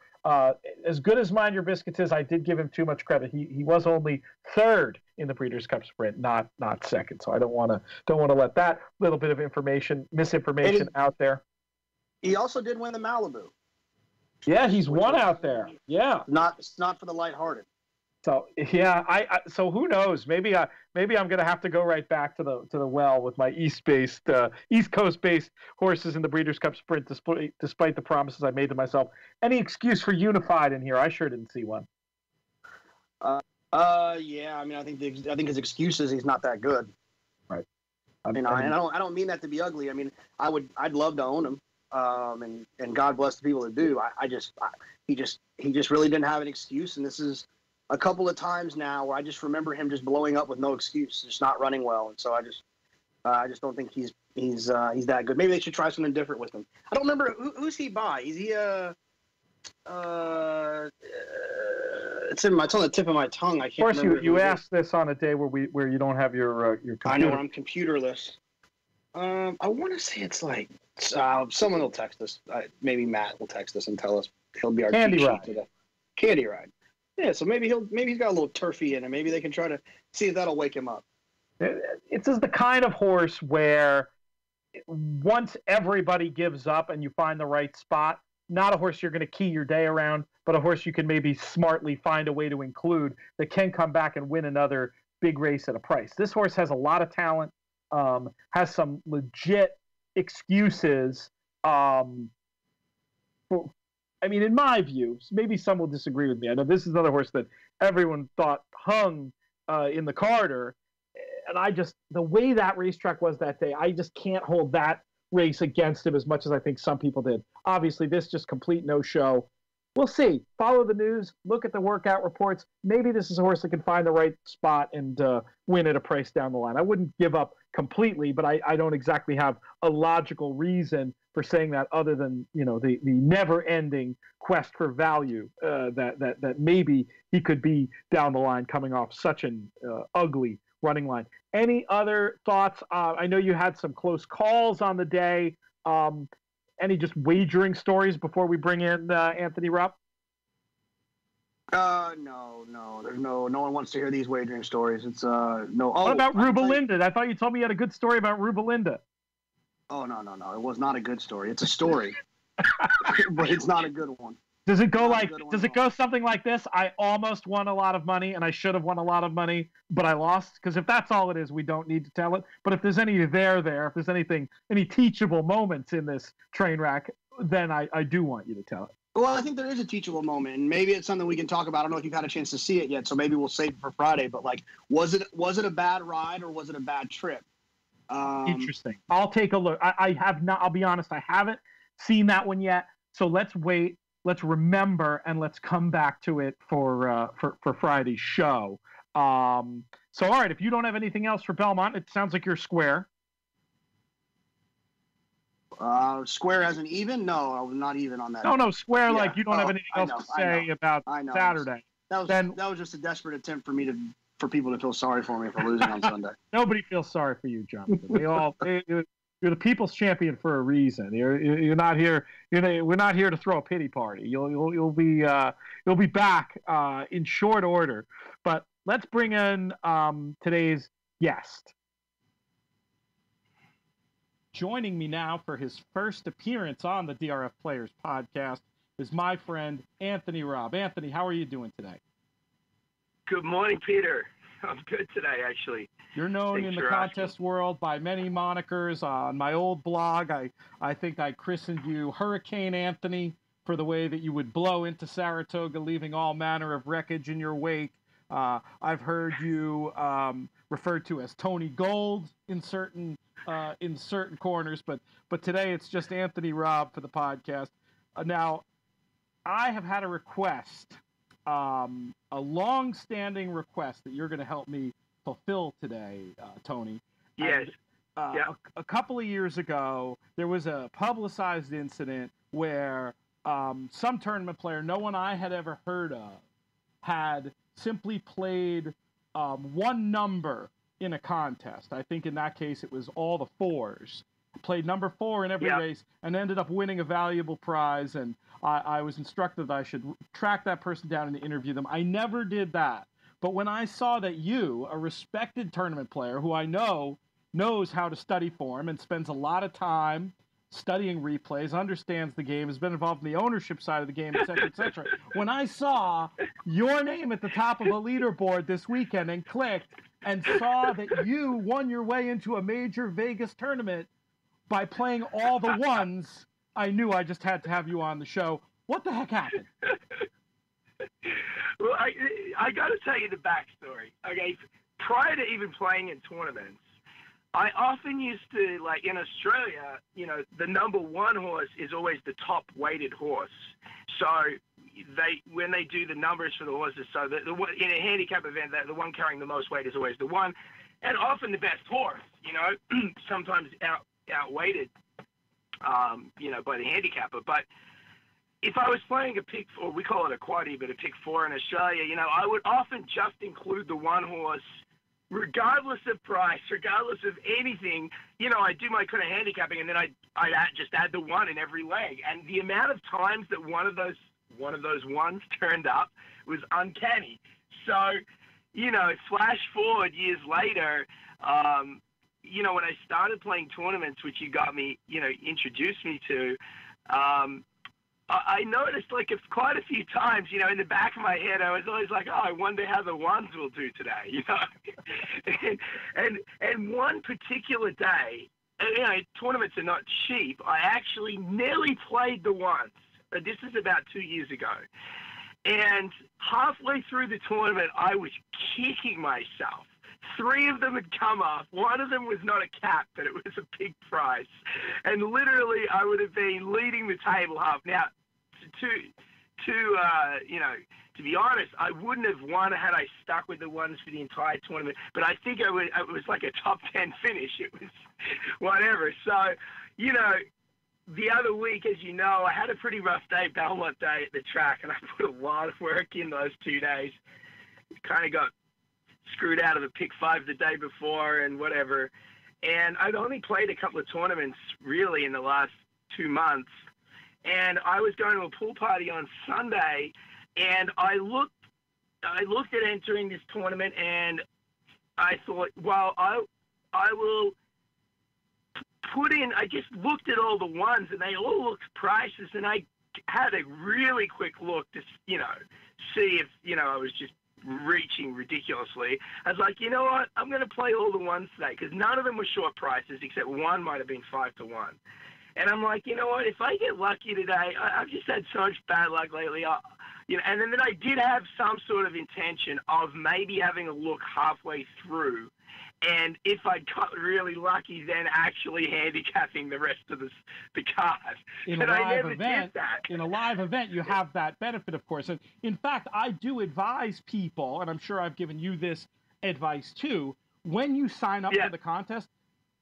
S2: As good as Mind Your Biscuits is, I did give him too much credit. He was only third in the Breeders' Cup Sprint, not second. So I don't want to let that little bit of misinformation out there.
S3: He also did win the Malibu.
S2: Yeah, he's won out there. Yeah,
S3: it's not for the lighthearted.
S2: So yeah, so who knows? Maybe I'm going to have to go right back to the well with my East Coast based horses in the Breeders' Cup Sprint, despite the promises I made to myself. Any excuse for Unified in here? I sure didn't see one.
S3: Yeah. I mean, I think his excuse is he's not that good.
S2: Right.
S3: I don't mean that to be ugly. I mean, I'd love to own him. And God bless the people that do. He just really didn't have an excuse, and this is a couple of times now where I just remember him just blowing up with no excuse, just not running well. And so I just don't think he's that good. Maybe they should try something different with him. I don't remember who's he by. Is he it's on the tip of my tongue. I can't.
S2: Of course, you asked this on a day where you don't have your computer.
S3: I know I'm computerless. I want to say it's like someone will text us. Maybe Matt will text us and tell us. He'll be our
S2: Candy
S3: cheat sheet
S2: Ride.
S3: today. Candy Ride. Yeah, so maybe he's got a little turfy in him. Maybe they can try to see if that'll wake him up.
S2: It's just the kind of horse where once everybody gives up and you find the right spot, not a horse you're going to key your day around, but a horse you can maybe smartly find a way to include that can come back and win another big race at a price. This horse has a lot of talent, has some legit excuses. In my view, maybe some will disagree with me. I know this is another horse that everyone thought hung in the Carter. And the way that racetrack was that day, I just can't hold that race against him as much as I think some people did. Obviously, this just complete no-show. We'll see. Follow the news. Look at the workout reports. Maybe this is a horse that can find the right spot and win at a price down the line. I wouldn't give up completely, but I don't exactly have a logical reason for saying that other than the never-ending quest for value that maybe he could be down the line coming off such an ugly running line. Any other thoughts? I know you had some close calls on the day. Any just wagering stories before we bring in Anthony Rupp?
S3: No. There's no one wants to hear these wagering stories. It's no.
S2: What about Rubelinda? I thought you told me you had a good story about Rubelinda.
S3: Oh, no. It was not a good story. It's a story, but it's not a good one.
S2: Does it go something like this? I almost won a lot of money and I should have won a lot of money, but I lost? Because if that's all it is, we don't need to tell it. But if there's any if there's any teachable moments in this train wreck, then I do want you to tell it.
S3: Well, I think there is a teachable moment, and maybe it's something we can talk about. I don't know if you've had a chance to see it yet, so maybe we'll save it for Friday. But was it a bad ride or was it a bad trip?
S2: Interesting. I'll take a look. I have not. I'll be honest. I haven't seen that one yet. So let's wait. Let's remember and let's come back to it for Friday's show. So all right. If you don't have anything else for Belmont, it sounds like you're square.
S3: Square as an even? No, I was not even on that.
S2: No, square. Yeah. Like you don't have anything else to say about Saturday.
S3: That was just a desperate attempt for people to feel sorry for me for losing on Sunday.
S2: Nobody feels sorry for you, Jonathan. You're the people's champion for a reason. You're not here. We're not here to throw a pity party. You'll be back in short order. But let's bring in today's guest. Joining me now for his first appearance on the DRF Players podcast is my friend Anthony Rupp. Anthony, how are you doing today?
S4: Good morning, Peter. I'm good today, actually.
S2: You're known in the contest world by many monikers. On my old blog, I think I christened you Hurricane Anthony for the way that you would blow into Saratoga, leaving all manner of wreckage in your wake. I've heard you referred to as Tony Gold in certain corners, but today it's just Anthony Rupp for the podcast. Now, I have had a request, a long-standing request that you're going to help me fulfill today, Tony.
S4: Yes.
S2: A couple of years ago, there was a publicized incident where some tournament player, no one I had ever heard of, had simply played one number in a contest. I think in that case it was all the fours. Played number 4 in every race and ended up winning a valuable prize. And I was instructed that I should track that person down and interview them. I never did that. But when I saw that you, a respected tournament player who I know knows how to study form and spends a lot of time studying replays, understands the game, has been involved in the ownership side of the game, et cetera, when I saw your name at the top of a leaderboard this weekend and clicked and saw that you won your way into a major Vegas tournament by playing all the ones, I knew I just had to have you on the show. What the heck happened?
S4: Well, I got to tell you the backstory. Okay, prior to even playing in tournaments, I often used to, like in Australia, the number 1 horse is always the top weighted horse. So, when they do the numbers for the horses, so in a handicap event, the one carrying the most weight is always the one, and often the best horse, sometimes outweighted, by the handicapper. But if I was playing a pick, or we call it a quaddie, but a pick four in Australia, I would often just include the one horse, regardless of price, regardless of anything. I do my kind of handicapping, and then I'd just add the one in every leg. And the amount of times that one of those ones turned up was uncanny. So, flash forward years later, when I started playing tournaments, which you got me, introduced me to, I noticed quite a few times, in the back of my head, I was always like, oh, I wonder how the ones will do today, and one particular day, tournaments are not cheap. I actually nearly played the ones. This is about 2 years ago. And halfway through the tournament, I was kicking myself. 3 of them had come off. One of them was not a cap, but it was a big prize. And literally, I would have been leading the table half. Now, to be honest, I wouldn't have won had I stuck with the ones for the entire tournament. But I think it was like a top 10 finish. It was whatever. So, the other week, as you know, I had a pretty rough day, Belmont day at the track, and I put a lot of work in those 2 days. Kind of got screwed out of the pick 5 the day before and whatever. And I'd only played a couple of tournaments really in the last 2 months. And I was going to a pool party on Sunday, and I looked at entering this tournament, and I thought, well, I will put in, I just looked at all the ones, and they all looked prices, and I had a really quick look to, see if, I was just reaching ridiculously. I was like, you know what, I'm going to play all the ones today, because none of them were short prices, except one might have been 5 to 1. And I'm like, you know what, if I get lucky today, I've just had so much bad luck lately, and then I did have some sort of intention of maybe having a look halfway through, and if I got really lucky, then actually handicapping the rest of the card.
S2: In a live event, you have that benefit, of course. And in fact, I do advise people, and I'm sure I've given you this advice too, when you sign up for the contest,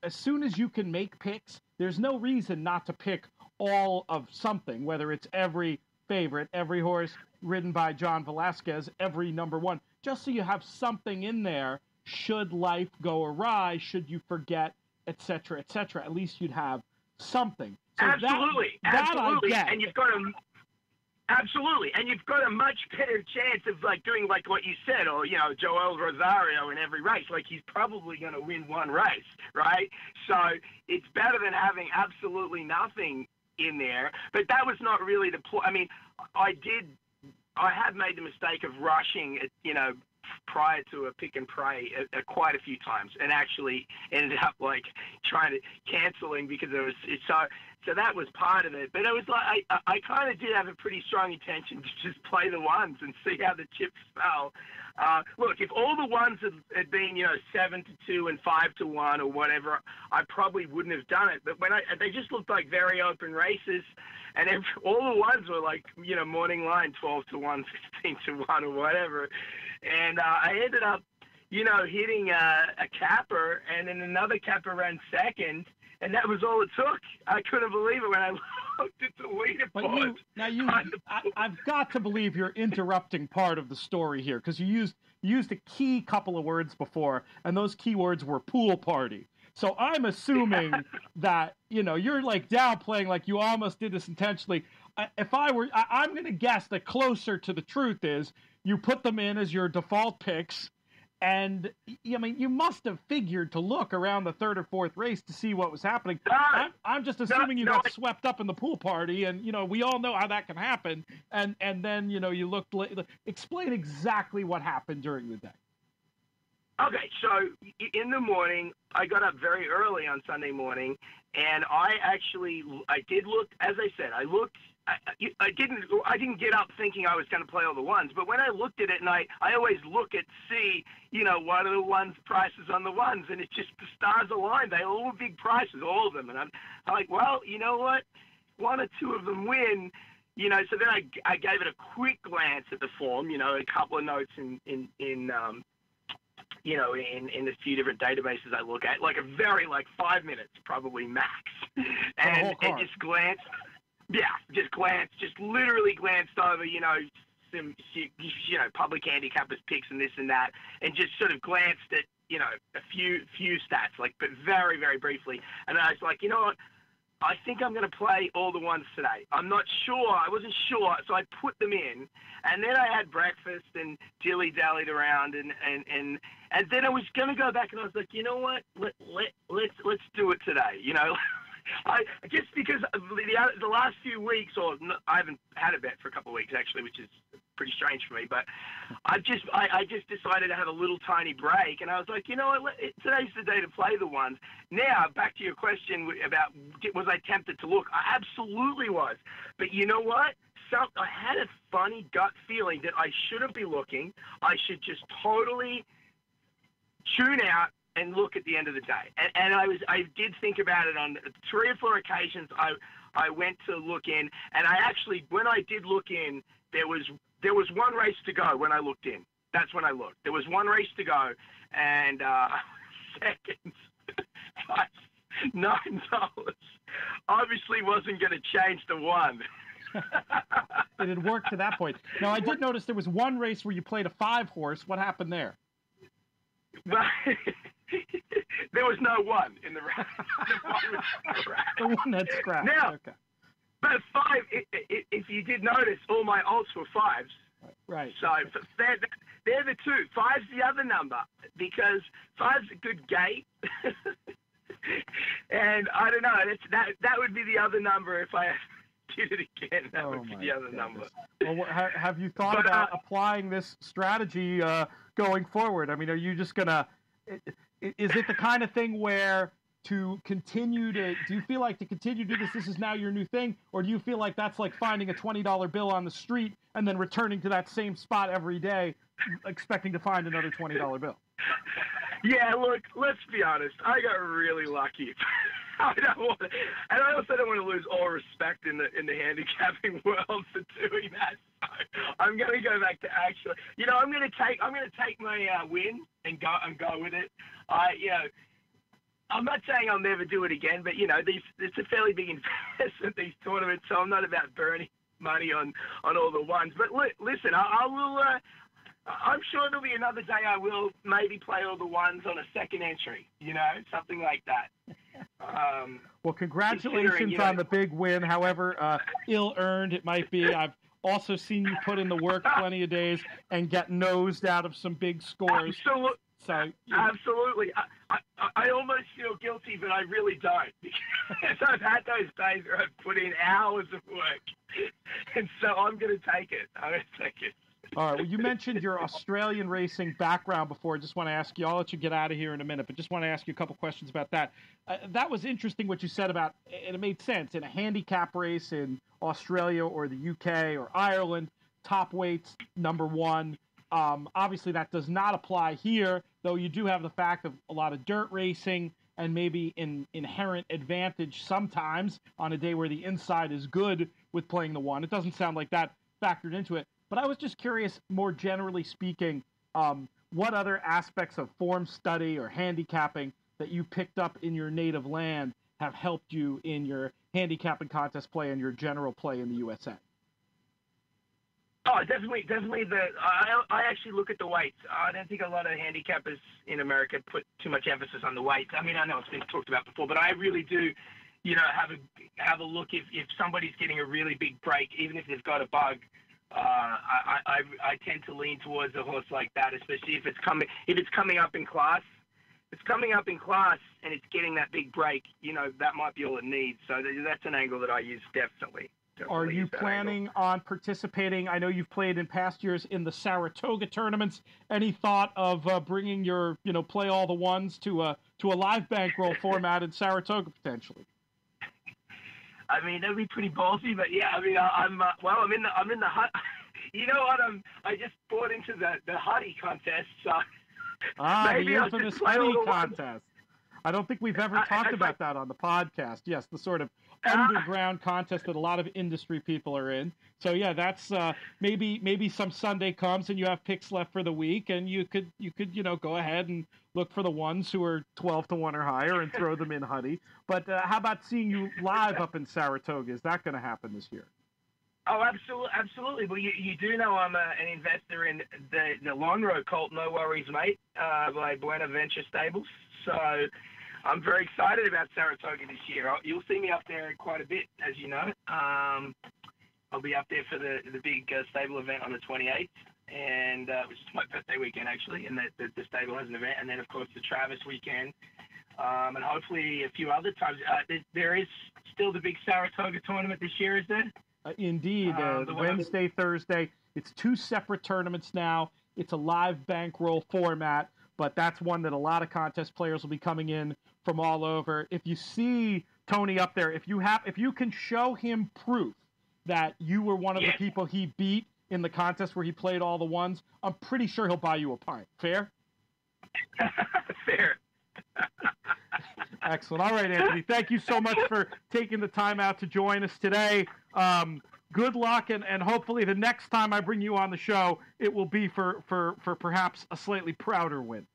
S2: as soon as you can make picks, there's no reason not to pick all of something, whether it's every favorite, every horse ridden by John Velasquez, every number one, just so you have something in there should life go awry, should you forget, et cetera, at least you'd have something. So
S4: absolutely. And you've got a much better chance of doing what you said, or Joel Rosario in every race. He's probably going to win one race, right? So it's better than having absolutely nothing in there. But that was not really the point. I mean, I have made the mistake of rushing it, prior to a pick and pray quite a few times, and actually ended up trying to canceling because so that was part of it. But it was I kind of did have a pretty strong intention to just play the ones and see how the chips fell. Look, if all the ones had been 7 to 2 and 5 to 1 or whatever, I probably wouldn't have done it. But they just looked like very open races, and all the ones were morning line 12 to 1, 15 to 1 or whatever. And I ended up, hitting a capper, and then another capper ran second, and that was all it took. I couldn't believe it when I looked at the leaderboard.
S2: I've got to believe you're interrupting part of the story here, because you used a key couple of words before, and those key words were pool party. So I'm assuming that, you're downplaying, like you almost did this intentionally. I'm going to guess that closer to the truth is you put them in as your default picks, and you must have figured to look around the third or fourth race to see what was happening. I'm just assuming you got swept up in the pool party, and we all know how that can happen. And then you looked. Explain exactly what happened during the day.
S4: Okay, so in the morning, I got up very early on Sunday morning, and I did look. As I said, I looked. I didn't get up thinking I was going to play all the ones, but when I looked at it, and I always look at what are the ones prices on the ones, and it's just the stars aligned. They all were big prices, all of them, and I'm like, well, you know what? 1 or 2 of them win. So then I gave it a quick glance at the form, a couple of notes in a few different databases I look at, like a very, 5 minutes probably max, and just glanced. Yeah, just literally glanced over, some, public handicappers picks and this and that, and just sort of glanced at, a few stats, but very, very briefly. And I was like, you know what? I think I'm going to play all the ones today. I'm not sure. I wasn't sure, so I put them in, and then I had breakfast and dilly-dallied around, and then I was going to go back, and I was like, you know what? Let's do it today. Just because the last few weeks, I haven't had a bet for a couple of weeks actually, which is pretty strange for me. But I just decided to have a little tiny break, and I was like, you know what? Today's the day to play the ones. Now back to your question about was I tempted to look? I absolutely was. But you know what? I had a funny gut feeling that I shouldn't be looking. I should just totally tune out and look at the end of the day. And I did think about it on 3 or 4 occasions. I went to look in, and when I did look in, there was one race to go when I looked in. That's when I looked. There was one race to go, and seconds, $9 obviously wasn't going to change the one.
S2: It had worked to that point. Now, I did notice there was one race where you played a 5-horse. What happened there?
S4: There was no one in the race.
S2: The one that scratched.
S4: Now,
S2: okay.
S4: But 5, if you did notice, all my alts were 5s.
S2: Right.
S4: So they're the two. 5's the other number because 5's a good gate. And I don't know. That would be the other number if I did it again. That would be the other number.
S2: Well, have you thought about applying this strategy going forward? I mean, are you just gonna? Is it the kind of thing where do you feel like to continue to do this is now your new thing, or do you feel like that's like finding a $20 bill on the street and then returning to that same spot every day, expecting to find another $20 bill?
S4: Yeah, look, let's be honest. I got really lucky. And I also don't want to lose all respect in the handicapping world for doing that. So I'm going to go back to actually, I'm going to take my win and go with it. I'm not saying I'll never do it again, but it's a fairly big investment, these tournaments, so I'm not about burning money on all the ones. But listen, I'm sure there'll be another day I will maybe play all the ones on a second entry, something like that.
S2: Well, congratulations on the big win, however ill-earned it might be. I've also seen you put in the work plenty of days and get nosed out of some big scores.
S4: Absolutely. I almost feel guilty, but I really don't. Because I've had those days where I've put in hours of work. And so I'm going to take it.
S2: All right. Well, you mentioned your Australian racing background before. I just want to ask you, I'll let you get out of here in a minute, but just want to ask you a couple questions about that. That was interesting what you said about, and it made sense, in a handicap race in Australia or the UK or Ireland, top weights, number 1. Obviously, that does not apply here, though you do have the fact of a lot of dirt racing and maybe an inherent advantage sometimes on a day where the inside is good with playing the 1. It doesn't sound like that factored into it. But I was just curious, more generally speaking, what other aspects of form study or handicapping that you picked up in your native land have helped you in your handicapping contest play and your general play in the USA?
S4: Oh, definitely. I actually look at the weights. I don't think a lot of handicappers in America put too much emphasis on the weights. I mean, I know it's been talked about before, but I really do, have a look if somebody's getting a really big break, even if they've got a bug. I tend to lean towards a horse like that, especially if it's coming up in class. If it's coming up in class and it's getting that big break, that might be all it needs. So that's an angle that I use definitely.
S2: Are you planning on participating? I know you've played in past years in the Saratoga tournaments. Any thought of bringing your, play all the ones to a live bankroll format in Saratoga potentially?
S4: I mean, that'd be pretty ballsy, but yeah, I mean, I'm in the hut. You know what? I just bought into the Huddy contest, so
S2: maybe the infamous Huddy contest. I don't think we've ever talked about that on the podcast. Yes, the sort of underground contest that a lot of industry people are in. So yeah, that's maybe some Sunday comes and you have picks left for the week, and you could go ahead and look for the ones who are 12-1 or higher and throw them in, Huddy. But how about seeing you live up in Saratoga? Is that going to happen this year?
S4: Oh, absolutely. Well, you do know I'm an investor in the Long Road Colt No Worries Mate by Buenaventure Stables. So I'm very excited about Saratoga this year. You'll see me up there quite a bit, as you know. I'll be up there for the big stable event on the 28th, and which is my birthday weekend, actually, and the stable has an event. And then, of course, the Travis weekend, and hopefully a few other times. There is still the big Saratoga tournament this year, is there?
S2: Indeed, Wednesday, Thursday. It's 2 separate tournaments now. It's a live bankroll format, but that's one that a lot of contest players will be coming in from all over. If you see Tony up there, if you can show him proof that you were one of the people he beat in the contest where he played all the ones, I'm pretty sure he'll buy you a pint. Fair?
S4: Fair.
S2: Excellent. All right, Anthony, thank you so much for taking the time out to join us today. Good luck, and hopefully the next time I bring you on the show, it will be for perhaps a slightly prouder win.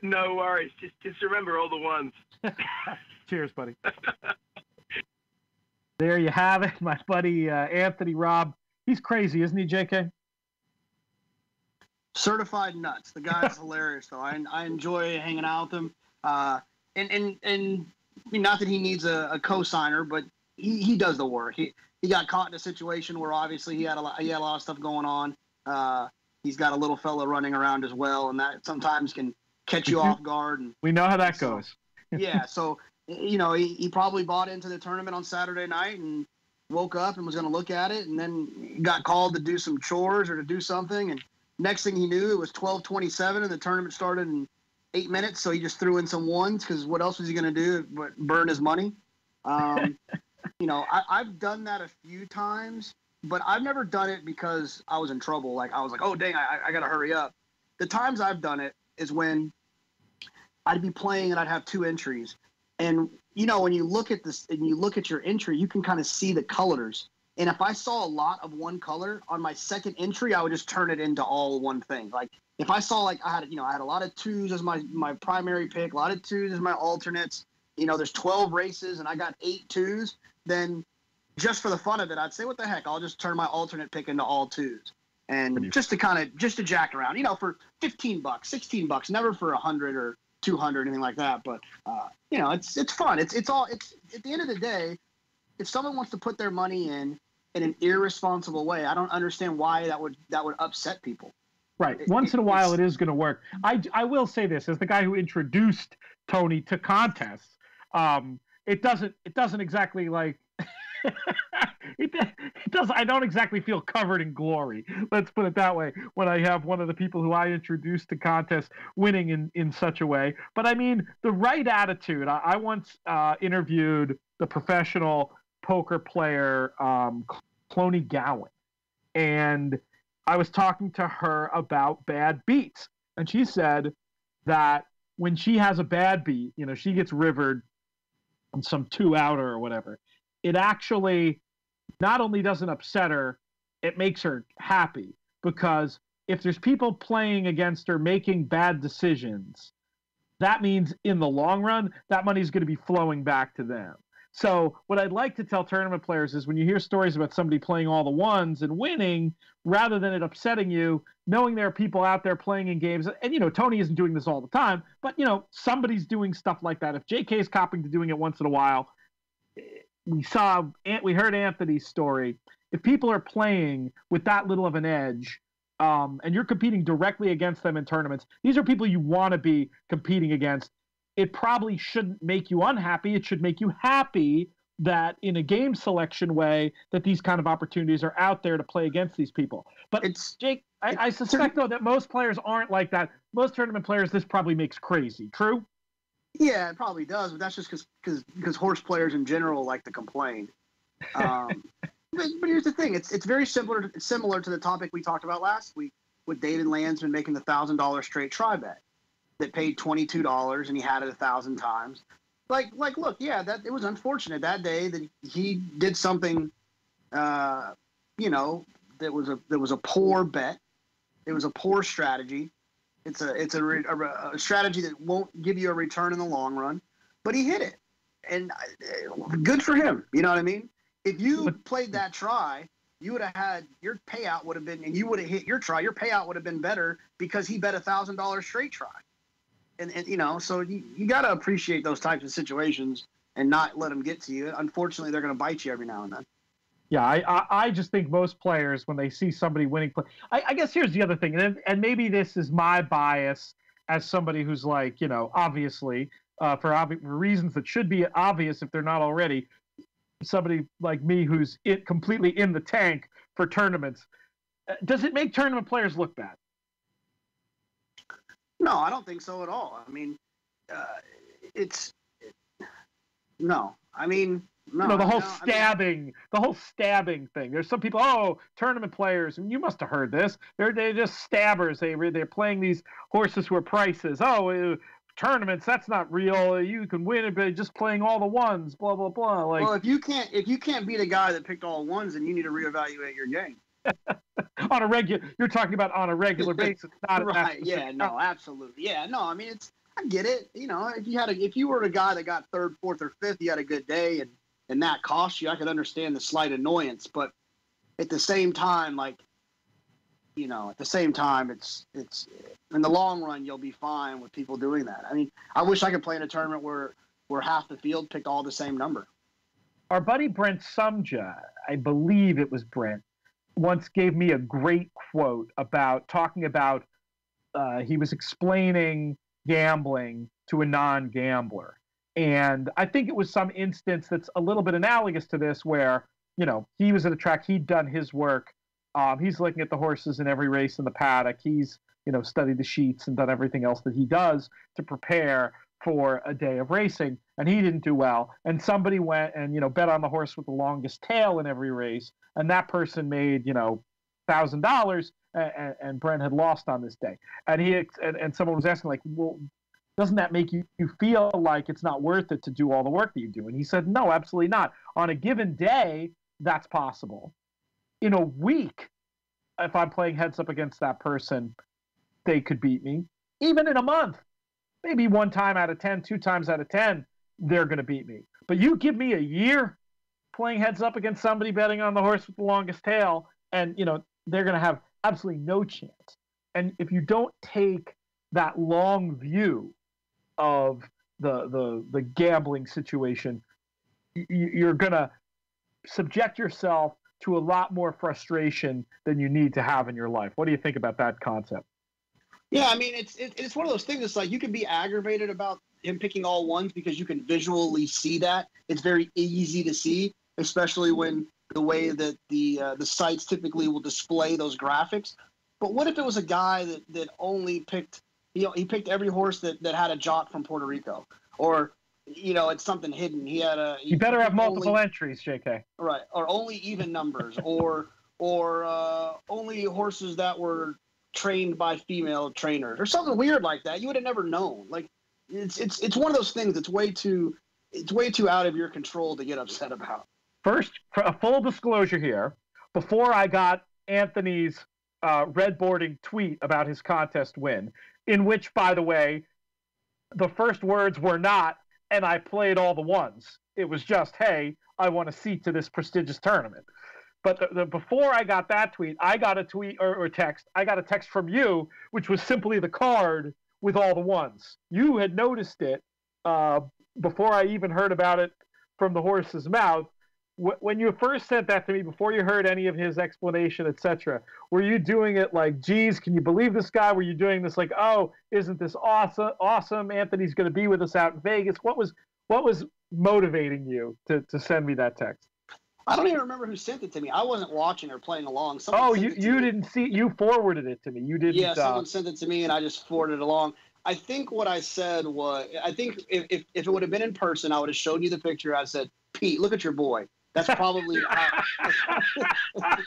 S4: No worries. Just remember all the ones.
S2: Cheers, buddy. There you have it, my buddy Anthony Robb. He's crazy, isn't he, JK?
S3: Certified nuts. The guy's hilarious, though. I enjoy hanging out with him. And I mean, not that he needs a co-signer, but he does the work. He got caught in a situation where obviously he had a lot of stuff going on. He's got a little fella running around as well, and that sometimes can catch you off guard. And
S2: we know how that goes.
S3: Yeah, so he probably bought into the tournament on Saturday night and woke up and was going to look at it, and then got called to do some chores or to do something, and next thing he knew, it was 12:27, and the tournament started in 8 minutes. So he just threw in some ones because what else was he going to do but burn his money? I've done that a few times, but I've never done it because I was in trouble. Like I was like, oh dang, I got to hurry up. The times I've done it is when I'd be playing and I'd have 2 entries, and when you look at this and you look at your entry, you can kind of see the colors. And if I saw a lot of one color on my second entry, I would just turn it into all one thing. Like if I saw I had a lot of 2s as my primary pick, a lot of 2s as my alternates. There's 12 races and I got 8 2s. Then just for the fun of it, I'd say, what the heck? I'll just turn my alternate pick into all 2s, and just to jack around. For $15, $16, never for $100 or $200, anything like that. But it's fun. It's all at the end of the day. If someone wants to put their money in an irresponsible way, I don't understand why that would upset people.
S2: Right. Once in a while, it is going to work. I will say this, as the guy who introduced Tony to contests, it doesn't exactly like it does. I don't exactly feel covered in glory. Let's put it that way. When I have one of the people who I introduced to contests winning in such a way, but I mean the right attitude. I once interviewed the professional poker player Cloney Gowan, and I was talking to her about bad beats, and she said that when she has a bad beat, she gets rivered on some 2-outer or whatever, it actually not only doesn't upset her, it makes her happy, because if there's people playing against her making bad decisions, that means in the long run that money's going to be flowing back to them. So what I'd like to tell tournament players is when you hear stories about somebody playing all the ones and winning, rather than it upsetting you, knowing there are people out there playing in games, and Tony isn't doing this all the time, but somebody's doing stuff like that. If JK is copping to doing it once in a while, we heard Anthony's story. If people are playing with that little of an edge, and you're competing directly against them in tournaments, these are people you want to be competing against. It probably shouldn't make you unhappy. It should make you happy that in a game selection way that these kind of opportunities are out there to play against these people. But Jake, I suspect, though, that most players aren't like that. Most tournament players, this probably makes crazy. True?
S3: Yeah, it probably does, but that's just because horse players in general like to complain. But here's the thing. It's very similar to the topic we talked about last week. with David Landsman making the $1,000 straight try bet that paid $22 and he had it 1,000 times. Like, look, yeah, that it was unfortunate that day that he did something, that was a poor bet. It was a poor strategy. It's a strategy that won't give you a return in the long run, but he hit it, and good for him. You know what I mean? If you played that try, you would have had your payout would have been, and you would have hit your try. Your payout would have been better because he bet $1,000 straight try, and so you got to appreciate those types of situations and not let them get to you. Unfortunately, they're going to bite you every now and then.
S2: Yeah, I just think most players, when they see somebody winning, I guess here's the other thing, and maybe this is my bias as somebody who's like, obviously, for reasons that should be obvious if they're not already, somebody like me who's completely in the tank for tournaments. Does it make tournament players look bad?
S3: No, I don't think so at all. I mean, no. I mean, no.
S2: The whole stabbing thing. There's some people, tournament players, and you must have heard this. They're just stabbers. They're playing these horses who are prices. Tournaments, that's not real. You can win it by just playing all the ones. Blah blah blah.
S3: Well, if you can't beat a guy that picked all ones, then you need to reevaluate your game.
S2: You're talking about on a regular basis, not
S3: right? Yeah, no, absolutely. Yeah, no. I mean, I get it. If you were a guy that got third, fourth, or fifth, you had a good day, and that cost you, I could understand the slight annoyance. But at the same time, it's in the long run, you'll be fine with people doing that. I mean, I wish I could play in a tournament where half the field picked all the same number.
S2: Our buddy Brent Sumja, I believe it was Brent, once gave me a great quote about talking about he was explaining gambling to a non-gambler. And I think it was some instance that's a little bit analogous to this where, he was at a track, he'd done his work. He's looking at the horses in every race in the paddock. He's, studied the sheets and done everything else that he does to prepare for a day of racing. And he didn't do well. And somebody went and, bet on the horse with the longest tail in every race. And that person made, $1,000 and Brent had lost on this day. And someone was asking like, well, doesn't that make you feel like it's not worth it to do all the work that you do? And he said, no, absolutely not. On a given day, that's possible. In a week, if I'm playing heads up against that person, they could beat me. Even in a month, maybe 1 time out of 10, 2 times out of 10, they're going to beat me. But you give me a year playing heads up against somebody betting on the horse with the longest tail, and they're going to have absolutely no chance. And if you don't take that long view of the gambling situation, you're going to subject yourself to a lot more frustration than you need to have in your life. What do you think about that concept?
S3: Yeah, I mean, it's one of those things. It's like you can be aggravated about him picking all ones because you can visually see that. It's very easy to see, especially when the way that the sites typically will display those graphics. But what if it was a guy that only picked, he picked every horse that had a jot from Puerto Rico, or it's something hidden. You
S2: better have multiple entries, JK.
S3: Right, or only even numbers, or only horses that were trained by female trainers, or something weird like that. You would have never known. Like, it's one of those things that's way too out of your control to get upset about.
S2: First, for a full disclosure here, before I got Anthony's redboarding tweet about his contest win, in which, by the way, the first words were not, and I played all the ones. It was just, hey, I want a seat to this prestigious tournament. But before I got that tweet, I got a tweet or text. I got a text from you, which was simply the card with all the ones. You had noticed it before I even heard about it from the horse's mouth. When you first sent that to me, before you heard any of his explanation, etc., were you doing it like, geez, can you believe this guy? Were you doing this like, oh, isn't this awesome? Anthony's going to be with us out in Vegas. What was motivating you to send me that text?
S3: I don't even remember who sent it to me. I wasn't watching or playing along.
S2: You didn't see? You forwarded it to me. You didn't.
S3: Yeah, someone sent it to me, and I just forwarded it along. I think what I said was, I think if it would have been in person, I would have showed you the picture. I said, Pete, look at your boy. That's probably how I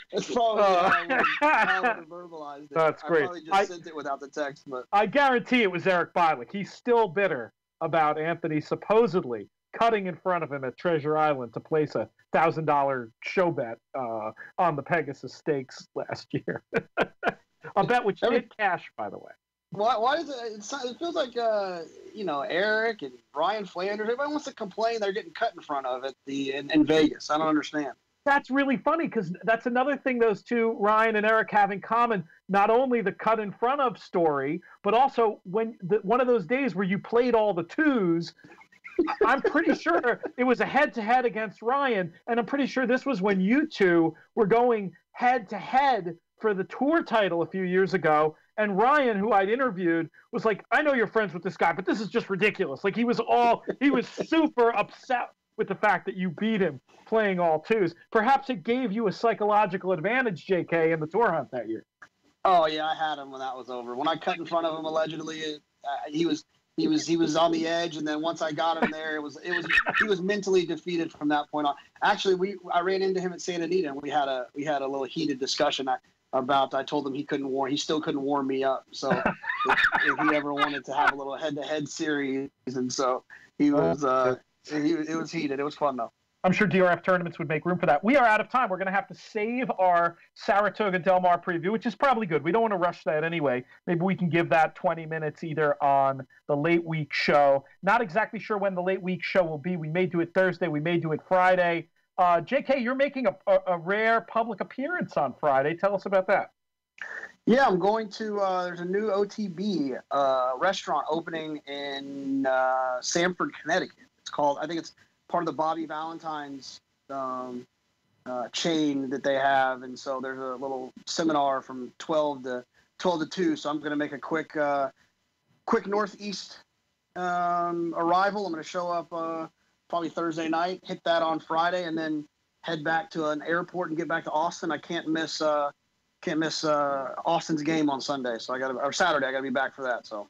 S3: would have verbalized it.
S2: That's great.
S3: I probably just sent it without the text, but
S2: I guarantee it was Eric Bylick. He's still bitter about Anthony supposedly cutting in front of him at Treasure Island to place a $1,000 show bet on the Pegasus Stakes last year. A bet which did cash, by the way.
S3: Why does it feels like Eric and Ryan Flanders, everybody wants to complain they're getting cut in front of in Vegas. I don't understand.
S2: That's really funny because that's another thing those two, Ryan and Eric, have in common. Not only the cut in front of story, but also when one of those days where you played all the twos. I'm pretty sure it was a head-to-head against Ryan, and I'm pretty sure this was when you two were going head-to-head for the tour title a few years ago. And Ryan, who I'd interviewed, was like, I know you're friends with this guy, but this is just ridiculous. Like, he was super upset with the fact that you beat him playing all twos. Perhaps it gave you a psychological advantage, JK, in the tour hunt that year.
S3: Oh, yeah, I had him when that was over. When I cut in front of him, allegedly, he was on the edge, and then once I got him there, he was mentally defeated from that point on. Actually, I ran into him at Santa Anita, and we had a little heated discussion. I told him he still couldn't warm me up. So if he ever wanted to have a little head-to-head series, and so it was heated. It was fun though.
S2: I'm sure DRF tournaments would make room for that. We are out of time. We're going to have to save our Saratoga Del Mar preview, which is probably good. We don't want to rush that anyway. Maybe we can give that 20 minutes either on the late week show. Not exactly sure when the late week show will be. We may do it Thursday. We may do it Friday. JK, you're making a rare public appearance on Friday. Tell us about that.
S3: Yeah, I'm going to there's a new OTB restaurant opening in Sanford, Connecticut. I think it's part of the Bobby Valentine's chain that they have. And so there's a little seminar from 12 to 2. So I'm going to make a quick Northeast arrival. I'm going to show up probably Thursday night, hit that on Friday, and then head back to an airport and get back to Austin. I can't miss Austin's game on Sunday, so Saturday. I got to be back for that. So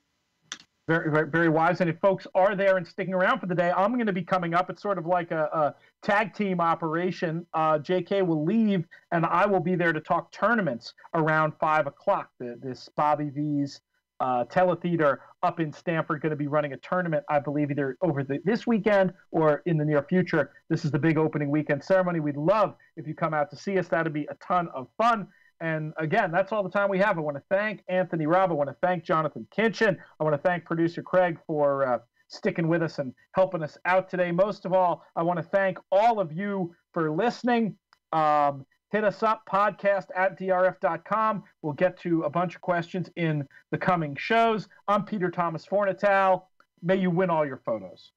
S2: very, very, very wise. And if folks are there and sticking around for the day, I'm going to be coming up. It's sort of like a tag team operation. JK will leave, and I will be there to talk tournaments around 5 o'clock. This Bobby V's teletheater up in Stamford going to be running a tournament, I believe, either over this weekend or in the near future. This is the big opening weekend ceremony. We'd love if you come out to see us. That'd be a ton of fun. And again, that's all the time we have. I want to thank Anthony Robb. I want to thank Jonathan Kinchin. I want to thank producer Craig for sticking with us and helping us out today. Most of all, I want to thank all of you for listening. Hit us up, podcast@drf.com. We'll get to a bunch of questions in the coming shows. I'm Peter Thomas Fornatal. May you win all your photos.